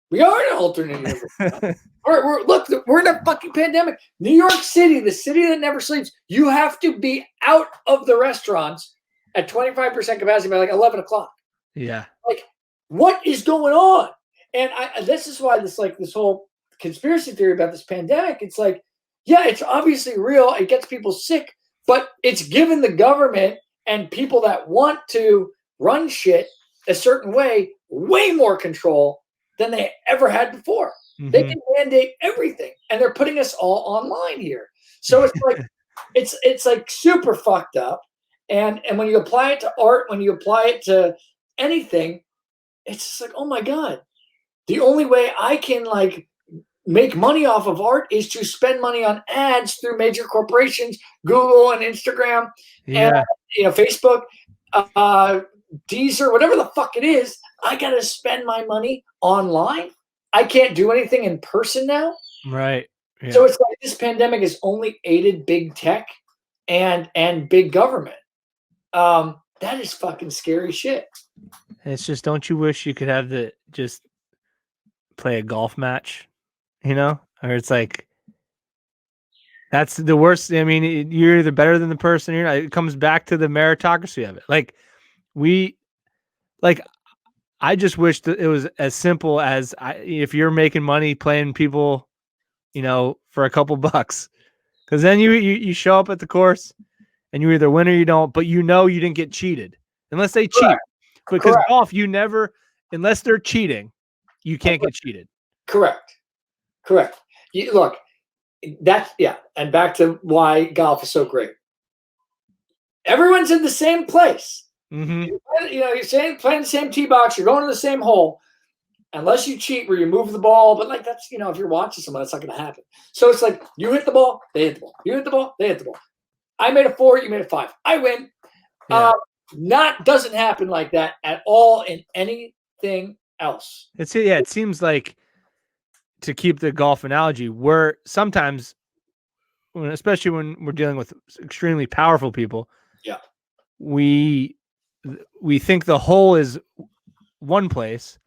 We are in an alternate universe. We're in a fucking pandemic. New York City, the city that never sleeps. You have to be out of the restaurants at 25% capacity by like 11 o'clock. Yeah. Like, what is going on? And this is why this whole conspiracy theory about this pandemic, it's like, yeah, it's obviously real. It gets people sick, but it's given the government and people that want to run shit a certain way more control than they ever had before. They can mandate everything, and they're putting us all online here. So it's like it's like super fucked up. And when you apply it to art, when you apply it to anything, it's just like, oh my God. The only way I can like make money off of art is to spend money on ads through major corporations, Google and Instagram, and Facebook, Deezer, whatever the fuck it is. I gotta spend my money online. I can't do anything in person now. Right. Yeah. So it's like this pandemic has only aided big tech and big government. That is fucking scary shit. It's just, don't you wish you could have just play a golf match, or it's like, that's the worst. I mean, you're either better than the person you're not. It comes back to the meritocracy of it. Like I just wish that it was as simple as if you're making money playing people, for a couple bucks, because then you show up at the course and you either win or you don't, but you didn't get cheated unless they cheat. Because golf, you never, unless they're cheating, you can't get cheated. Correct. Look, and back to why golf is so great. Everyone's in the same place. You're playing the same tee box. You're going to the same hole, unless you cheat where you move the ball. But like that's if you're watching someone, that's not going to happen. So it's like you hit the ball, they hit the ball. You hit the ball, they hit the ball. I made a 4, you made a 5. I win. Yeah. Doesn't happen like that at all in anything else. It seems like, to keep the golf analogy, we're sometimes, especially when we're dealing with extremely powerful people, we think the hole is one place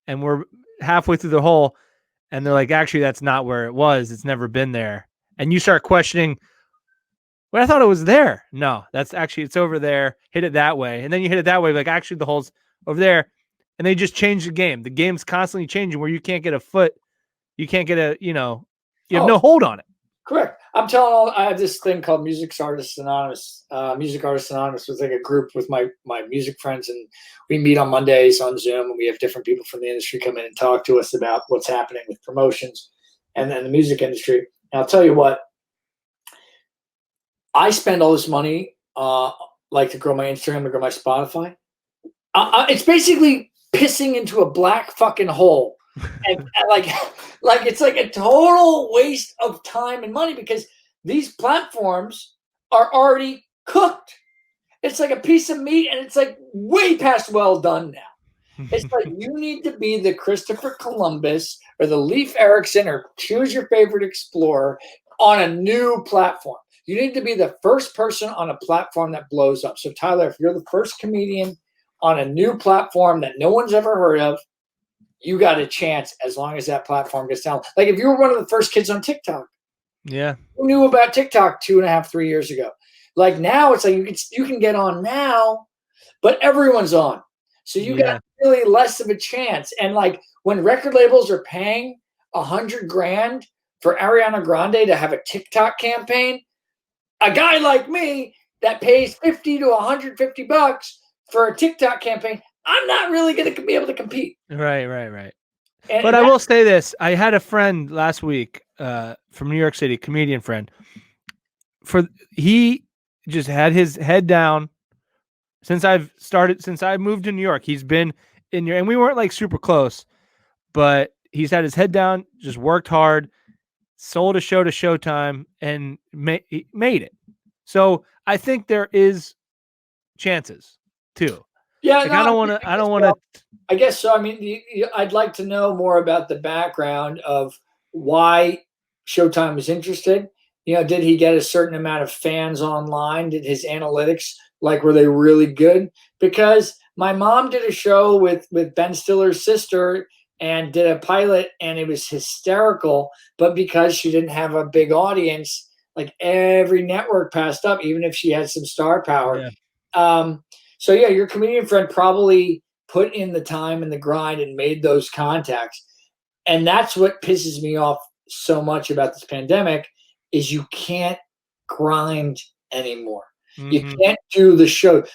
and we're halfway through the hole and they're like, actually, that's not where it was. It's never been there. And you start questioning, well, I thought it was there. No, it's over there. Hit it that way. And then you hit it that way. Like, actually, the hole's over there. And they just change the game. The game's constantly changing where you can't get a foot. You can't get you have no hold on it. Correct. I'm telling I have this thing called Music Artists Anonymous. Music Artists Anonymous was like a group with my music friends, and we meet on Mondays on Zoom, and we have different people from the industry come in and talk to us about what's happening with promotions and then the music industry. And I'll tell you what, I spend all this money like to grow my Instagram, to grow my Spotify. It's basically pissing into a black fucking hole. And like it's like a total waste of time and money because these platforms are already cooked. It's like a piece of meat and it's like way past well done now. It's like you need to be the Christopher Columbus or the Leif Erikson or choose your favorite explorer on a new platform. You need to be the first person on a platform that blows up. So Tyler, if you're the first comedian on a new platform that no one's ever heard of, you got a chance as long as that platform gets down. Like if you were one of the first kids on TikTok, Yeah. Who knew about TikTok 2.5, 3 years ago? Like now, it's like you can get on now, but everyone's on, so you got Yeah. really less of a chance. And like when record labels are paying 100 grand for Ariana Grande to have a TikTok campaign, a guy like me that pays 50 to 150 bucks for a TikTok campaign, I'm not really going to be able to compete. Right. Right. Right. And, But and I that, will say this: I had a friend last week, from New York City, comedian friend. He just had his head down since I moved to New York. He's been in New, and we weren't like super close, but he's had his head down, just worked hard, sold a show to Showtime, and he made it. So I think there is chances too. yeah, Like no, I don't want to. I guess so. I mean, I'd like to know more about the background of why Showtime was interested. Did he get a certain amount of fans online? Did his analytics, like, were they really good? Because my mom did a show with Ben Stiller's sister and did a pilot, and it was hysterical. But because she didn't have a big audience, like every network passed up, even if she had some star power. Yeah. So yeah, your comedian friend probably put in the time and the grind and made those contacts. And that's what pisses me off so much about this pandemic is you can't grind anymore. You Mm-hmm. can't do the show.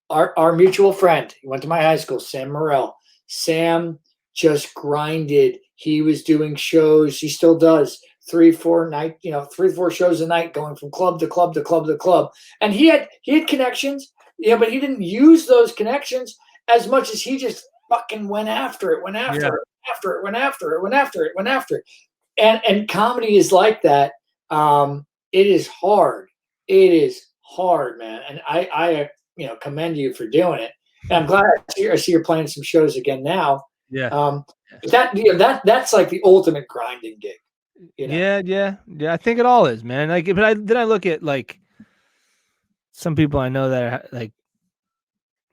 Our mutual friend, he went to my high school, Sam Morrell. Sam just grinded. He was doing shows. He still does 3-4 shows a night, going from club to club to club to club. And he had connections, but he didn't use those connections as much as he just fucking went after it, went after Yeah. it, after it, went after it, went after it, went after it. And comedy is like that. It is hard. It is hard, man. And I commend you for doing it. And I'm glad I see you're playing some shows again now. Yeah. But that's like the ultimate grinding gig. Yeah. I think it all is, man. Like, but I look at like some people I know that are like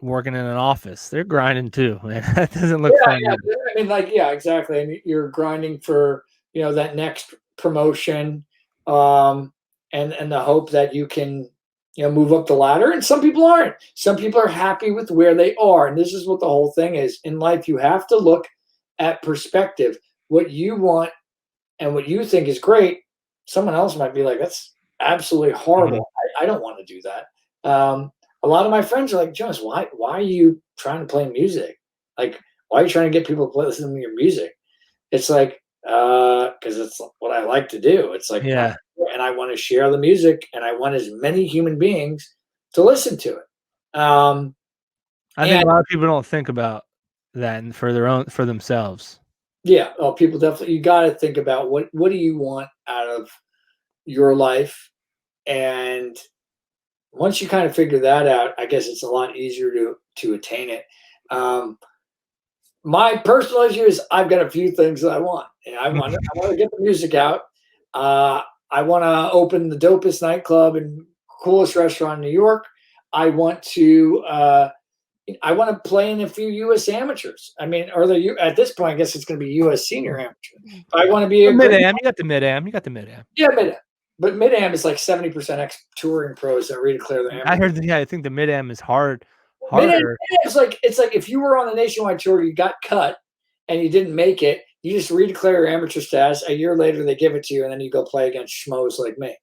working in an office. They're grinding too, man. That doesn't look fun Yeah. either. I mean, like, yeah, exactly. I mean, you're grinding for that next promotion, and the hope that you can move up the ladder. And some people aren't. Some people are happy with where they are. And this is what the whole thing is in life. You have to look at perspective. What you want and what you think is great, someone else might be like, that's absolutely horrible. Mm-hmm. I don't want to do that. A lot of my friends are like, Jonas, why are you trying to play music? Like, why are you trying to get people to listen to your music? It's like, because it's what I like to do. It's like, Yeah. and I want to share the music, and I want as many human beings to listen to it. I think a lot of people don't think about that and for themselves. Yeah, people definitely. You got to think about what do you want out of your life, and once you kind of figure that out, I guess it's a lot easier to attain it. My personal issue is I've got a few things that I want. And I want to get the music out. I want to open the dopest nightclub and coolest restaurant in New York. I want to play in a few U.S. amateurs. I mean, at this point, I guess it's going to be U.S. senior amateur. I want to be a mid am. You got the mid am. Yeah, mid am. But mid am is like 70% ex touring pros that redeclare their I heard. Yeah, I think the mid am is harder. It's like if you were on the nationwide tour, you got cut and you didn't make it, you just redeclare your amateur status. A year later, they give it to you, and then you go play against schmoes like me.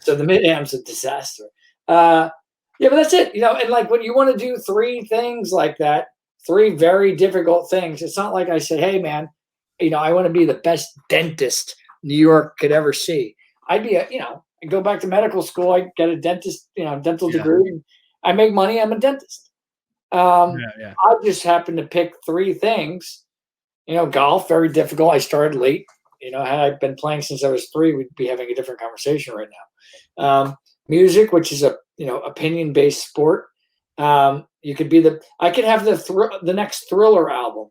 So the mid am's a disaster. Yeah, but that's it. And like when you want to do 3 things like that, 3 very difficult things, it's not like I said, hey, man, I want to be the best dentist New York could ever see. I'd be I go back to medical school, I get a dentist, dental degree, and I make money. I'm a dentist. I just happened to pick 3 things. Golf, very difficult. I started late. Had I been playing since I was 3, we'd be having a different conversation right now. Music, which is a opinion-based sport. You could be I could have the next Thriller album,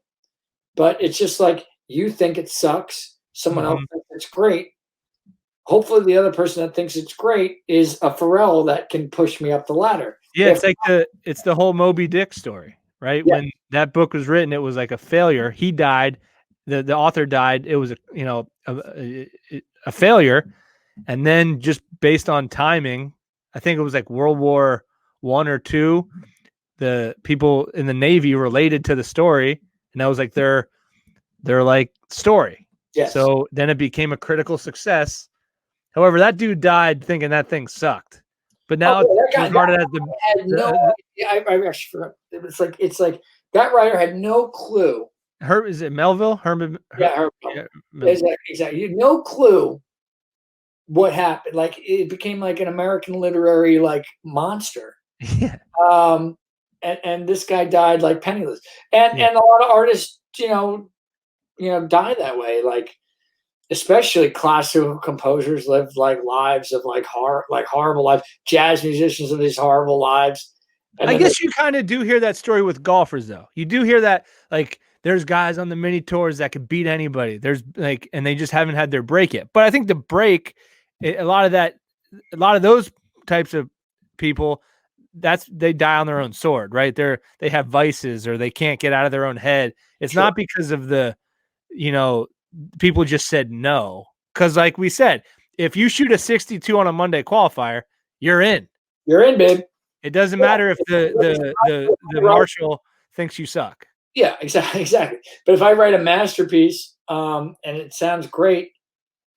but it's just like you think it sucks. Someone else thinks it's great. Hopefully the other person that thinks it's great is a Pharrell that can push me up the ladder. Yeah, it's the whole Moby Dick story, right? Yeah. When that book was written, it was like a failure. He died, the author died. It was a failure, and then just based on timing, I think it was like World War I or II. The people in the Navy related to the story, and that was like their like story. Yes. So then it became a critical success. However, that dude died thinking that thing sucked. But now it's regarded as the had no idea. I actually forgot. It's like that writer had no clue. Is it Melville? Herman? Yeah, exactly. You had no clue what happened. Like it became like an American literary like monster. Yeah. And this guy died like penniless. And a lot of artists, die that way. Like especially classical composers live like lives of like horrible lives. Jazz musicians have these horrible lives. And I guess you kind of do hear that story with golfers, though. You do hear that, like, there's guys on the mini tours that could beat anybody. There's like, and they just haven't had their break yet. But I think the break, a lot of those types of people, they die on their own sword, right? They have vices or they can't get out of their own head. It's not because of people just said no. Because like we said, if you shoot a 62 on a Monday qualifier, you're in. You're in, babe. It doesn't matter if the marshal thinks you suck. Yeah, exactly. But if I write a masterpiece and it sounds great,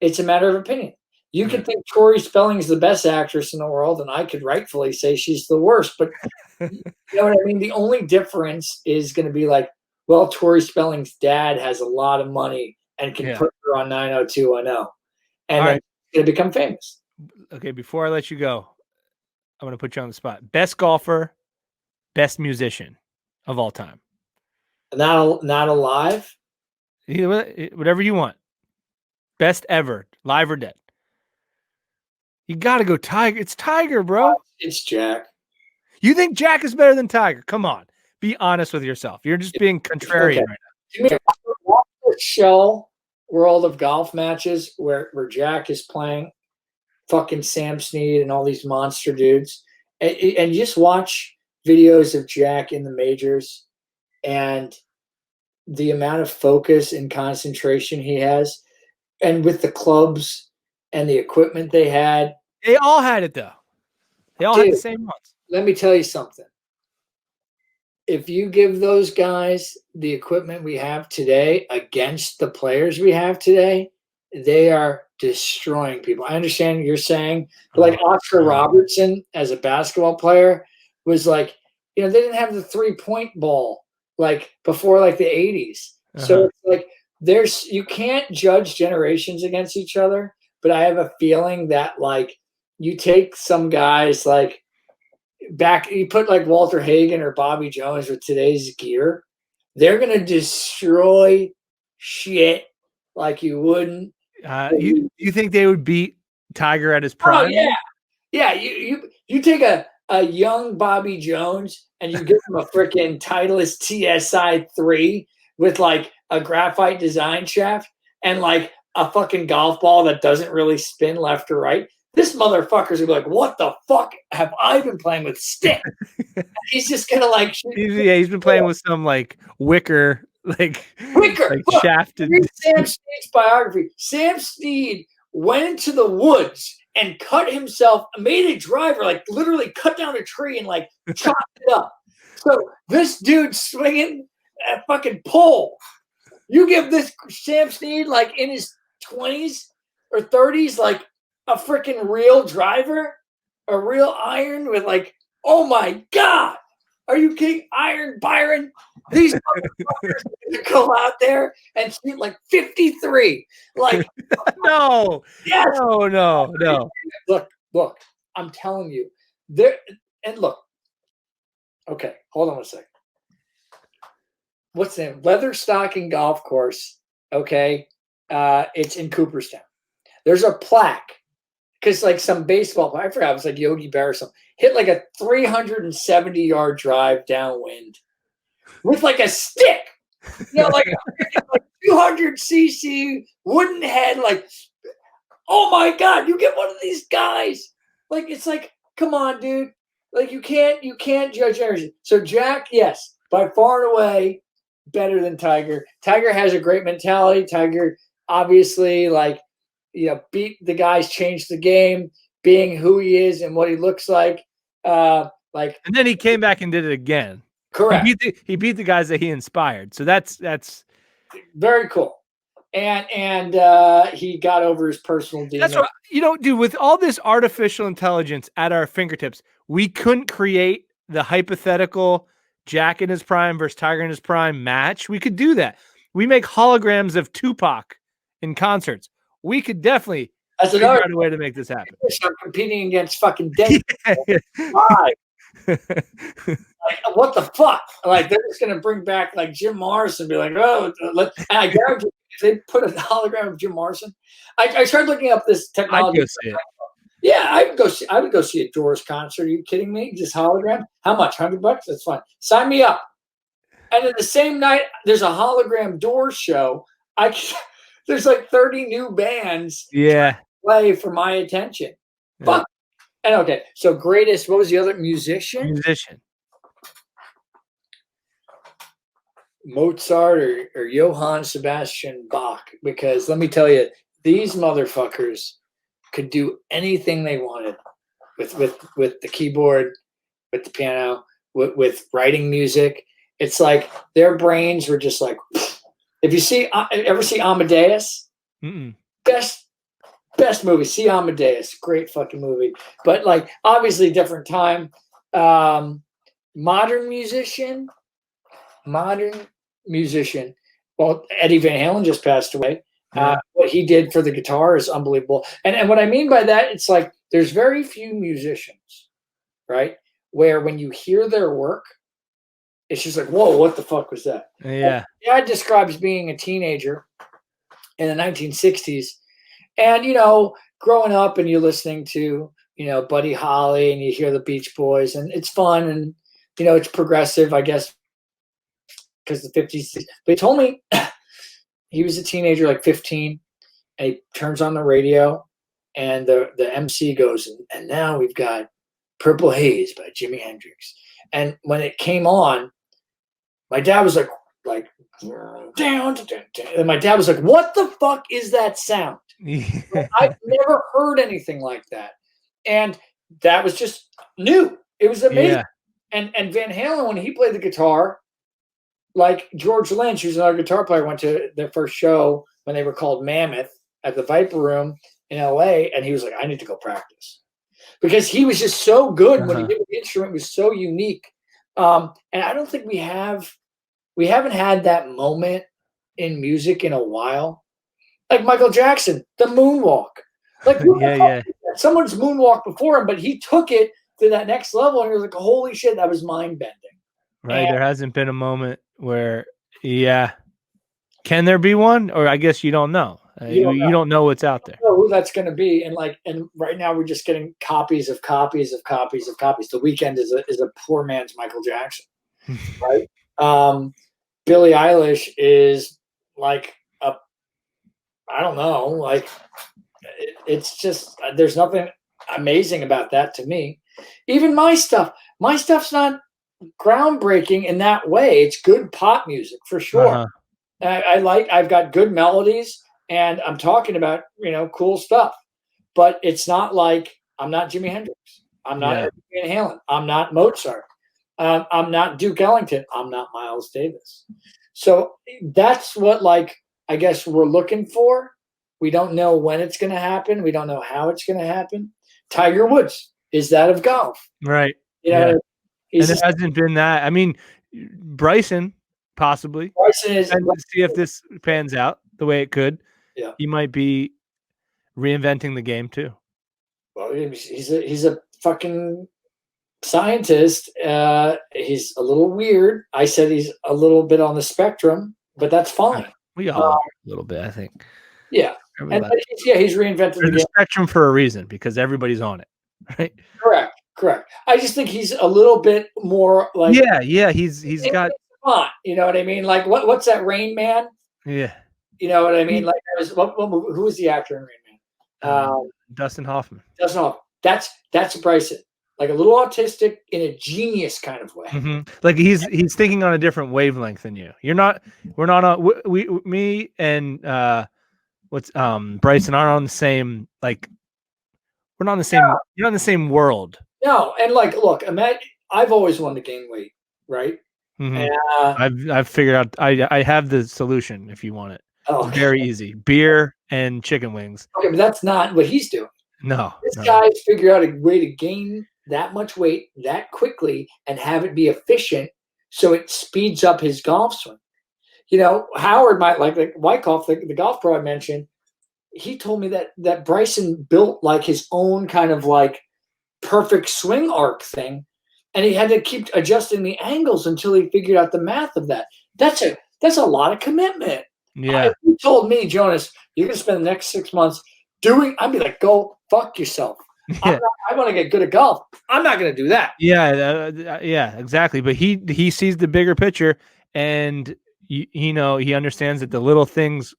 it's a matter of opinion. You could think Tori Spelling's the best actress in the world, and I could rightfully say she's the worst. But you know what I mean? The only difference is going to be like, well, Tori Spelling's dad has a lot of money and can put her on 90210, and then it's going to become famous. Okay, before I let you go, I'm going to put you on the spot. Best golfer, best musician of all time. Not alive? Whatever you want. Best ever, live or dead. You got to go Tiger. It's Tiger, bro. It's Jack. You think Jack is better than Tiger? Come on. Be honest with yourself. You're just being contrarian right now. Watch the Shell World of Golf matches where Jack is playing fucking Sam Snead and all these monster dudes. And just watch videos of Jack in the majors and the amount of focus and concentration he has. And with the clubs and the equipment they had. They all had it, though. They all had the same ones. Let me tell you something. If you give those guys the equipment we have today against the players we have today, they are destroying people. I understand you're saying, like Oscar Robertson as a basketball player was like, they didn't have the 3-point ball like before like the 80s. So it's like you can't judge generations against each other, but I have a feeling that like you take some guys like back, you put like Walter Hagen or Bobby Jones with today's gear, they're going to destroy shit like you wouldn't. You think they would beat Tiger at his prime? Oh, yeah. You take a young Bobby Jones and you give him a freaking Titleist TSI 3 with like a graphite design shaft and like a fucking golf ball that doesn't really spin left or right. This motherfucker's gonna be like, what the fuck have I been playing with stick? He's just gonna like he's been playing with some like wicker like Look, shafted. Read Sam Snead's biography. Sam Snead went into the woods and cut himself, made a driver, like literally cut down a tree and like chopped it up. So this dude swinging a fucking pole. You give this Sam Snead like in his 20s or 30s like a freaking real driver, a real iron with like, oh my God. Are you kidding? Iron Byron? These motherfuckers go out there and shoot like 53. Like, no. Yes. No. Look, I'm telling you. There and look. Okay, hold on a second. What's the name? Leatherstocking Golf Course. Okay. It's in Cooperstown. There's a plaque. Because like some baseball player, I forgot, it was like Yogi Berra or something, hit like a 370-yard drive downwind with like a stick, like 200cc wooden head. Like, oh my God, you get one of these guys. Like, it's like, come on, dude. Like, you can't judge energy. So Jack, yes, by far and away, better than Tiger. Tiger has a great mentality. Tiger obviously, like, beat the guys, changed the game, being who he is and what he looks like. And then he came back and did it again. Correct. He beat the guys that he inspired. So that's very cool. And he got over his personal demon. That's what, dude, with all this artificial intelligence at our fingertips, we couldn't create the hypothetical Jack in his prime versus Tiger in his prime match. We could do that. We make holograms of Tupac in concerts. We could definitely figure out a way to make this happen. I'm competing against fucking dead. Why? Like, what the fuck? Like, they're just gonna bring back like Jim Morrison and be like, oh, and I guarantee if they put a hologram of Jim Morrison. I tried looking up this technology. I'd go see it. Yeah, I would go see a Doors concert. Are you kidding me? Just hologram? How much? $100? That's fine. Sign me up. And then the same night, there's a hologram Doors show. There's like 30 new bands. Yeah. Play for my attention. Yeah. Fuck. And okay, so greatest. What was the other musician? Musician. Mozart or Johann Sebastian Bach, because let me tell you, these motherfuckers could do anything they wanted with the keyboard, with the piano, with writing music. It's like their brains were just like, if you ever see Amadeus, best movie. See Amadeus, great fucking movie. But like, obviously different time. Modern musician. Well, Eddie Van Halen just passed away. What he did for the guitar is unbelievable. And what I mean by that, it's like there's very few musicians, right, where when you hear their work, it's just like, whoa, what the fuck was that? Yeah. Dad describes being a teenager in the 1960s, and growing up and you're listening to Buddy Holly and you hear the Beach Boys and it's fun and it's progressive, I guess, because the 50s. But he told me he was a teenager, like 15, and he turns on the radio and the MC goes, and now we've got Purple Haze by Jimi Hendrix. And when it came on, my dad was like down, and my dad was like, what the fuck is that sound? I've never heard anything like that. And that was just new. It was amazing. Yeah. And Van Halen, when he played the guitar, like George Lynch, who's another guitar player, went to their first show when they were called Mammoth at the Viper Room in LA, and he was like, I need to go practice. Because he was just so good when he did the instrument, was so unique. And I don't think we haven't had that moment in music in a while. Like Michael Jackson, the moonwalk. Like someone's moonwalked before him, but he took it to that next level, and he was like, holy shit, that was mind-bending. Right. And there hasn't been a moment where, can there be one? Or I guess you don't know. You don't know what's out there. I don't know who that's going to be. And right now we're just getting copies of copies of copies of copies. The Weeknd is a poor man's Michael Jackson, right? Billie Eilish is like I don't know, like it's just, there's nothing amazing about that to me. Even my stuff's not groundbreaking in that way. It's good pop music for sure. I've got good melodies, and I'm talking about cool stuff, but it's not like I'm not Jimi Hendrix, I'm not Van Halen, I'm not Mozart, I'm not Duke Ellington, I'm not Miles Davis. So that's what, like, I guess we're looking for. We don't know when it's going to happen. We don't know how it's going to happen. Tiger Woods is that of golf, right? And it hasn't been that. I mean, Bryson possibly. Bryson is. And see if this pans out the way it could. Yeah, he might be reinventing the game too. Well, he's a fucking scientist. He's a little weird. I said he's a little bit on the spectrum, but that's fine. We all a little bit, I think. Yeah. He's reinvented the game. Spectrum for a reason, because everybody's on it, right? Correct. I just think he's a little bit more like he's got fun. You know what I mean? Like what's that, Rain Man? Yeah. You know what I mean? Like who was the actor in Rain Man? Dustin Hoffman. That's Bryson. like a little autistic in a genius kind of way. Mm-hmm. Like he's thinking on a different wavelength than you. We're not on me and Bryson aren't on the same, like we're not on the same, you're not in the same world. No, and like, look, imagine, I've always wanted to gain weight, right? Mm-hmm. And I've figured out, I have the solution if you want it. oh, It's very easy. Beer and chicken wings. okay, but that's not what he's doing. No. This guy's figured out a way to gain that much weight that quickly and have it be efficient, so it speeds up his golf swing. You know, Howard might like Wyckoff, the golf pro I mentioned. He told me that Bryson built like his own kind of like perfect swing arc thing, and he had to keep adjusting the angles until he figured out the math of that. That's a lot of commitment. Yeah. If you told me, Jonas, you're gonna spend the next 6 months doing, I'd be like, go fuck yourself. Yeah. I want to get good at golf. I'm not gonna do that. Yeah, yeah, exactly. But he sees the bigger picture, and he understands that the little things,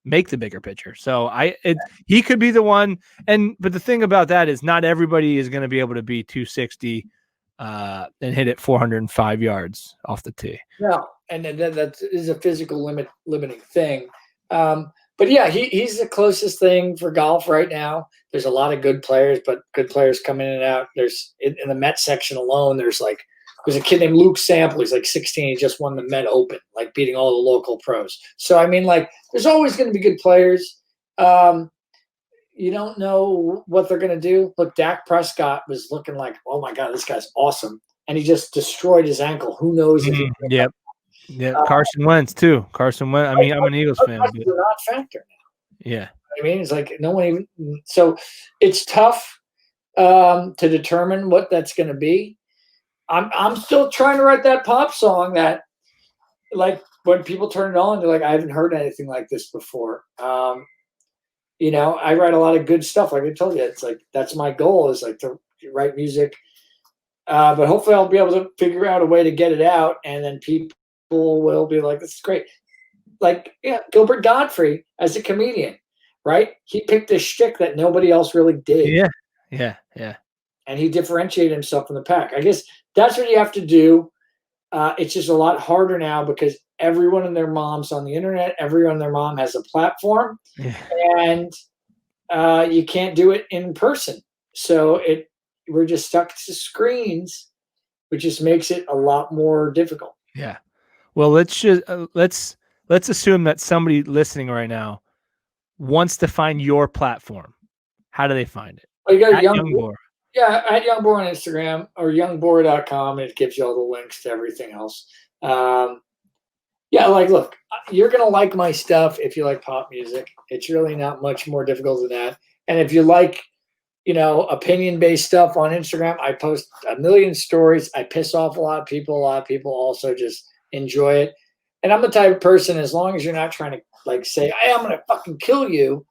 make the bigger picture. So he could be the one. But the thing about that is not everybody is going to be able to be 260 and hit it 405 yards off the tee. No, and that is a physical limiting thing. But yeah, he's the closest thing for golf right now. There's a lot of good players, but good players come in and out. There's in the Met section alone, there's a kid named Luke Sample. He's like 16. He just won the Met Open, like beating all the local pros. So I mean, like, there's always going to be good players. You don't know what they're going to do. Look, Dak Prescott was looking like, oh my God, this guy's awesome, and he just destroyed his ankle. Who knows? If Yep. Yeah, Carson Wentz too. Carson Wentz. I mean, I'm an Eagles fan. But they're not factor now. Yeah. I mean, it's like no one even. So it's tough to determine what that's going to be. I'm still trying to write that pop song that, like, when people turn it on, they're like, I haven't heard anything like this before. I write a lot of good stuff. Like I told you, it's like that's my goal, is like to write music. But hopefully I'll be able to figure out a way to get it out, and then people will be like, this is great. Like, yeah, Gilbert Gottfried as a comedian, right? He picked a shtick that nobody else really did. Yeah. And he differentiated himself from the pack. I guess that's what you have to do. It's just a lot harder now because everyone and their mom's on the internet. Everyone and their mom has a platform, and you can't do it in person. So we're just stuck to screens, which just makes it a lot more difficult. Yeah. Well, let's assume that somebody listening right now wants to find your platform. How do they find it? Oh, you got Young Borra. Yeah, at Young Borra on Instagram or youngborra.com. It gives you all the links to everything else. Yeah, like, look, you're going to like my stuff if you like pop music. It's really not much more difficult than that. And if you like, opinion-based stuff on Instagram, I post a million stories. I piss off a lot of people. A lot of people also just enjoy it. And I'm the type of person, as long as you're not trying to, like, say, hey, I'm going to fucking kill you.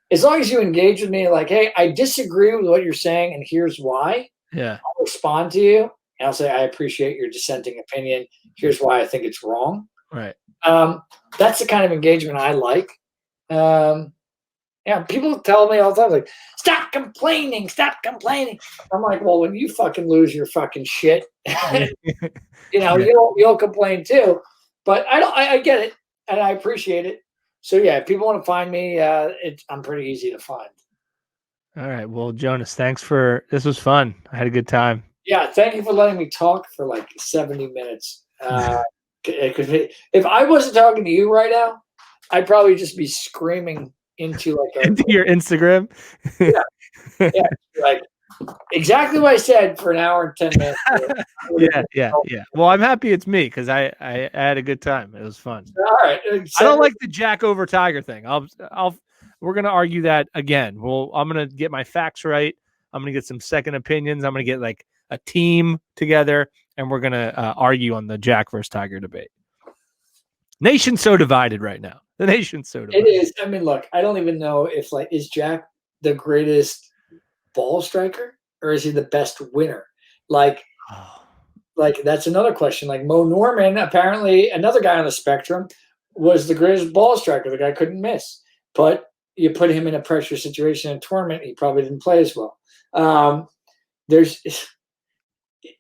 As long as you engage with me, like, hey, I disagree with what you're saying, and here's why. Yeah. I'll respond to you, and I'll say, I appreciate your dissenting opinion. Here's why I think it's wrong. Right. That's the kind of engagement I like. Yeah, people tell me all the time, like, stop complaining. I'm like, well, when you fucking lose your fucking shit, you'll complain too. But I get it, and I appreciate it. So yeah, if people want to find me, I'm pretty easy to find. All right. Well, Jonas, this was fun. I had a good time. Yeah, thank you for letting me talk for like 70 minutes. If I wasn't talking to you right now, I'd probably just be screaming into your Instagram. Yeah, like exactly what I said for an hour and 10 minutes. Yeah. Well, I'm happy it's me because I had a good time. It was fun. All right. I don't like the Jack over Tiger thing. We're gonna argue that again. I'm gonna get my facts right. I'm gonna get some second opinions. I'm gonna get like a team together, and we're gonna argue on the Jack versus Tiger debate. Nation's so divided right now. The nation's so divided. It is. I mean, look, I don't even know if is Jack the greatest ball striker, or is he the best winner? Like that's another question. Like Mo Norman, apparently another guy on the spectrum, was the greatest ball striker. The guy couldn't miss, but you put him in a pressure situation in a tournament, he probably didn't play as well. There's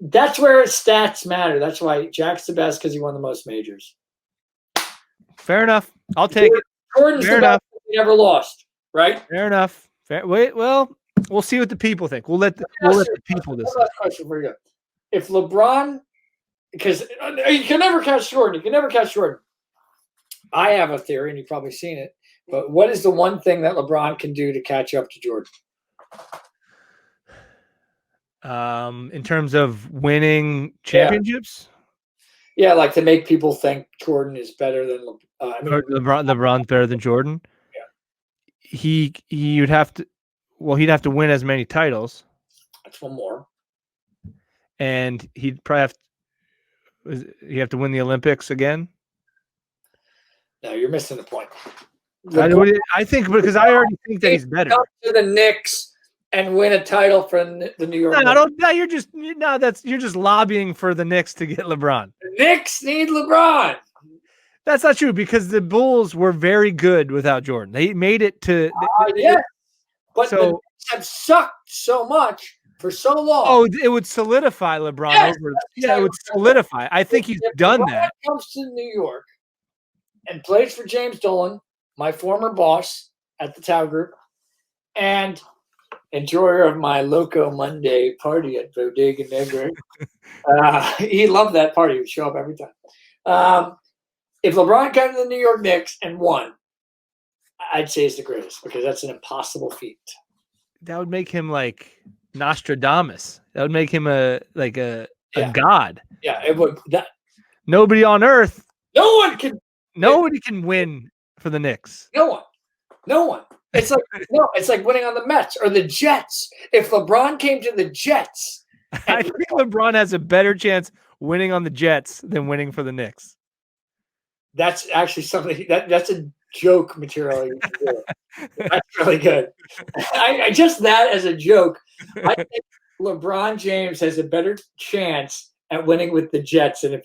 that's where stats matter. That's why Jack's the best because he won the most majors. Fair enough. I'll take it. Jordan's Fair the enough. best he never lost, right? Fair enough. Wait, well, we'll see what the people think. We'll let the people decide. Last question for you. If LeBron, because you can never catch Jordan. You can never catch Jordan. I have a theory, and you've probably seen it. But what is the one thing that LeBron can do to catch up to Jordan? In terms of winning championships? Yeah, like to make people think Jordan is better than LeBron's better than Jordan. Yeah. He would have to. Well, he'd have to win as many titles. That's one more. And he'd probably have to win the Olympics again. No, you're missing the point. I think because I already think that he's better. Come to the Knicks and win a title from the New York. No, you're just lobbying for the Knicks to get LeBron. The Knicks need LeBron. That's not true because the Bulls were very good without Jordan. They made it to. Yeah, but the Knicks have sucked so much for so long. Oh, it would solidify LeBron over. Yeah, it would solidify. I think he's done that. Comes to New York and plays for James Dolan, my former boss at the Tau Group, and enjoyer of my Loco Monday party at Bodega Negra. He loved that party. He would show up every time. If LeBron came to the New York Knicks and won, I'd say he's the greatest because that's an impossible feat. That would make him like Nostradamus. That would make him a god. Yeah, it would. Nobody on earth. Nobody can win for the Knicks. No one. It's like winning on the Mets or the Jets. If LeBron came to the Jets, I think LeBron has a better chance winning on the Jets than winning for the Knicks. That's actually something that's a joke material you can do. That's really good. I just that as a joke. I think LeBron James has a better chance at winning with the Jets than if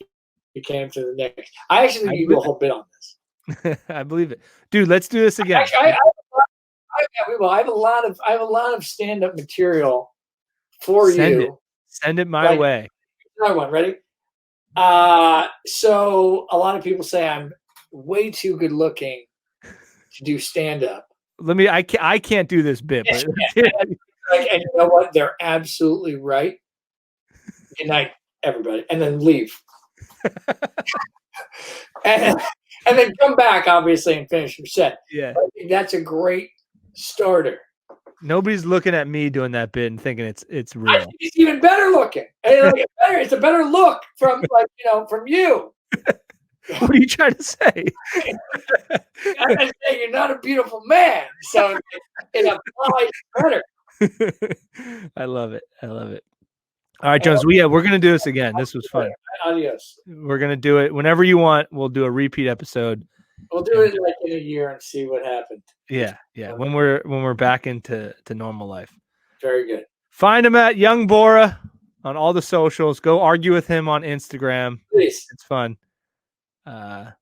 he came to the Knicks. I actually think you do a whole bit on this. I believe it, dude. Let's do this again. Actually, I have a lot of stand-up material for you. Send it my way. Another one. Ready? So a lot of people say I'm way too good looking to do stand-up. I can't do this bit. But and you know what? They're absolutely right. Good night, everybody. And then leave. and then come back, obviously, and finish your set. Yeah. I think that's a great starter. Nobody's looking at me doing that bit and thinking it's real. I think it's even better looking. It's a better look from from you. What are you trying to say? I'm saying you're not a beautiful man, so it applies better. I love it. All right, Jones. We're gonna do this again. This was fun. Adios. We're gonna do it whenever you want. We'll do a repeat episode. We'll do it like in a year and see what happened. Yeah. When we're back into normal life. Very good. Find him at Young Borra on all the socials. Go argue with him on Instagram. Please. It's fun. All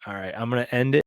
right. I'm gonna end it.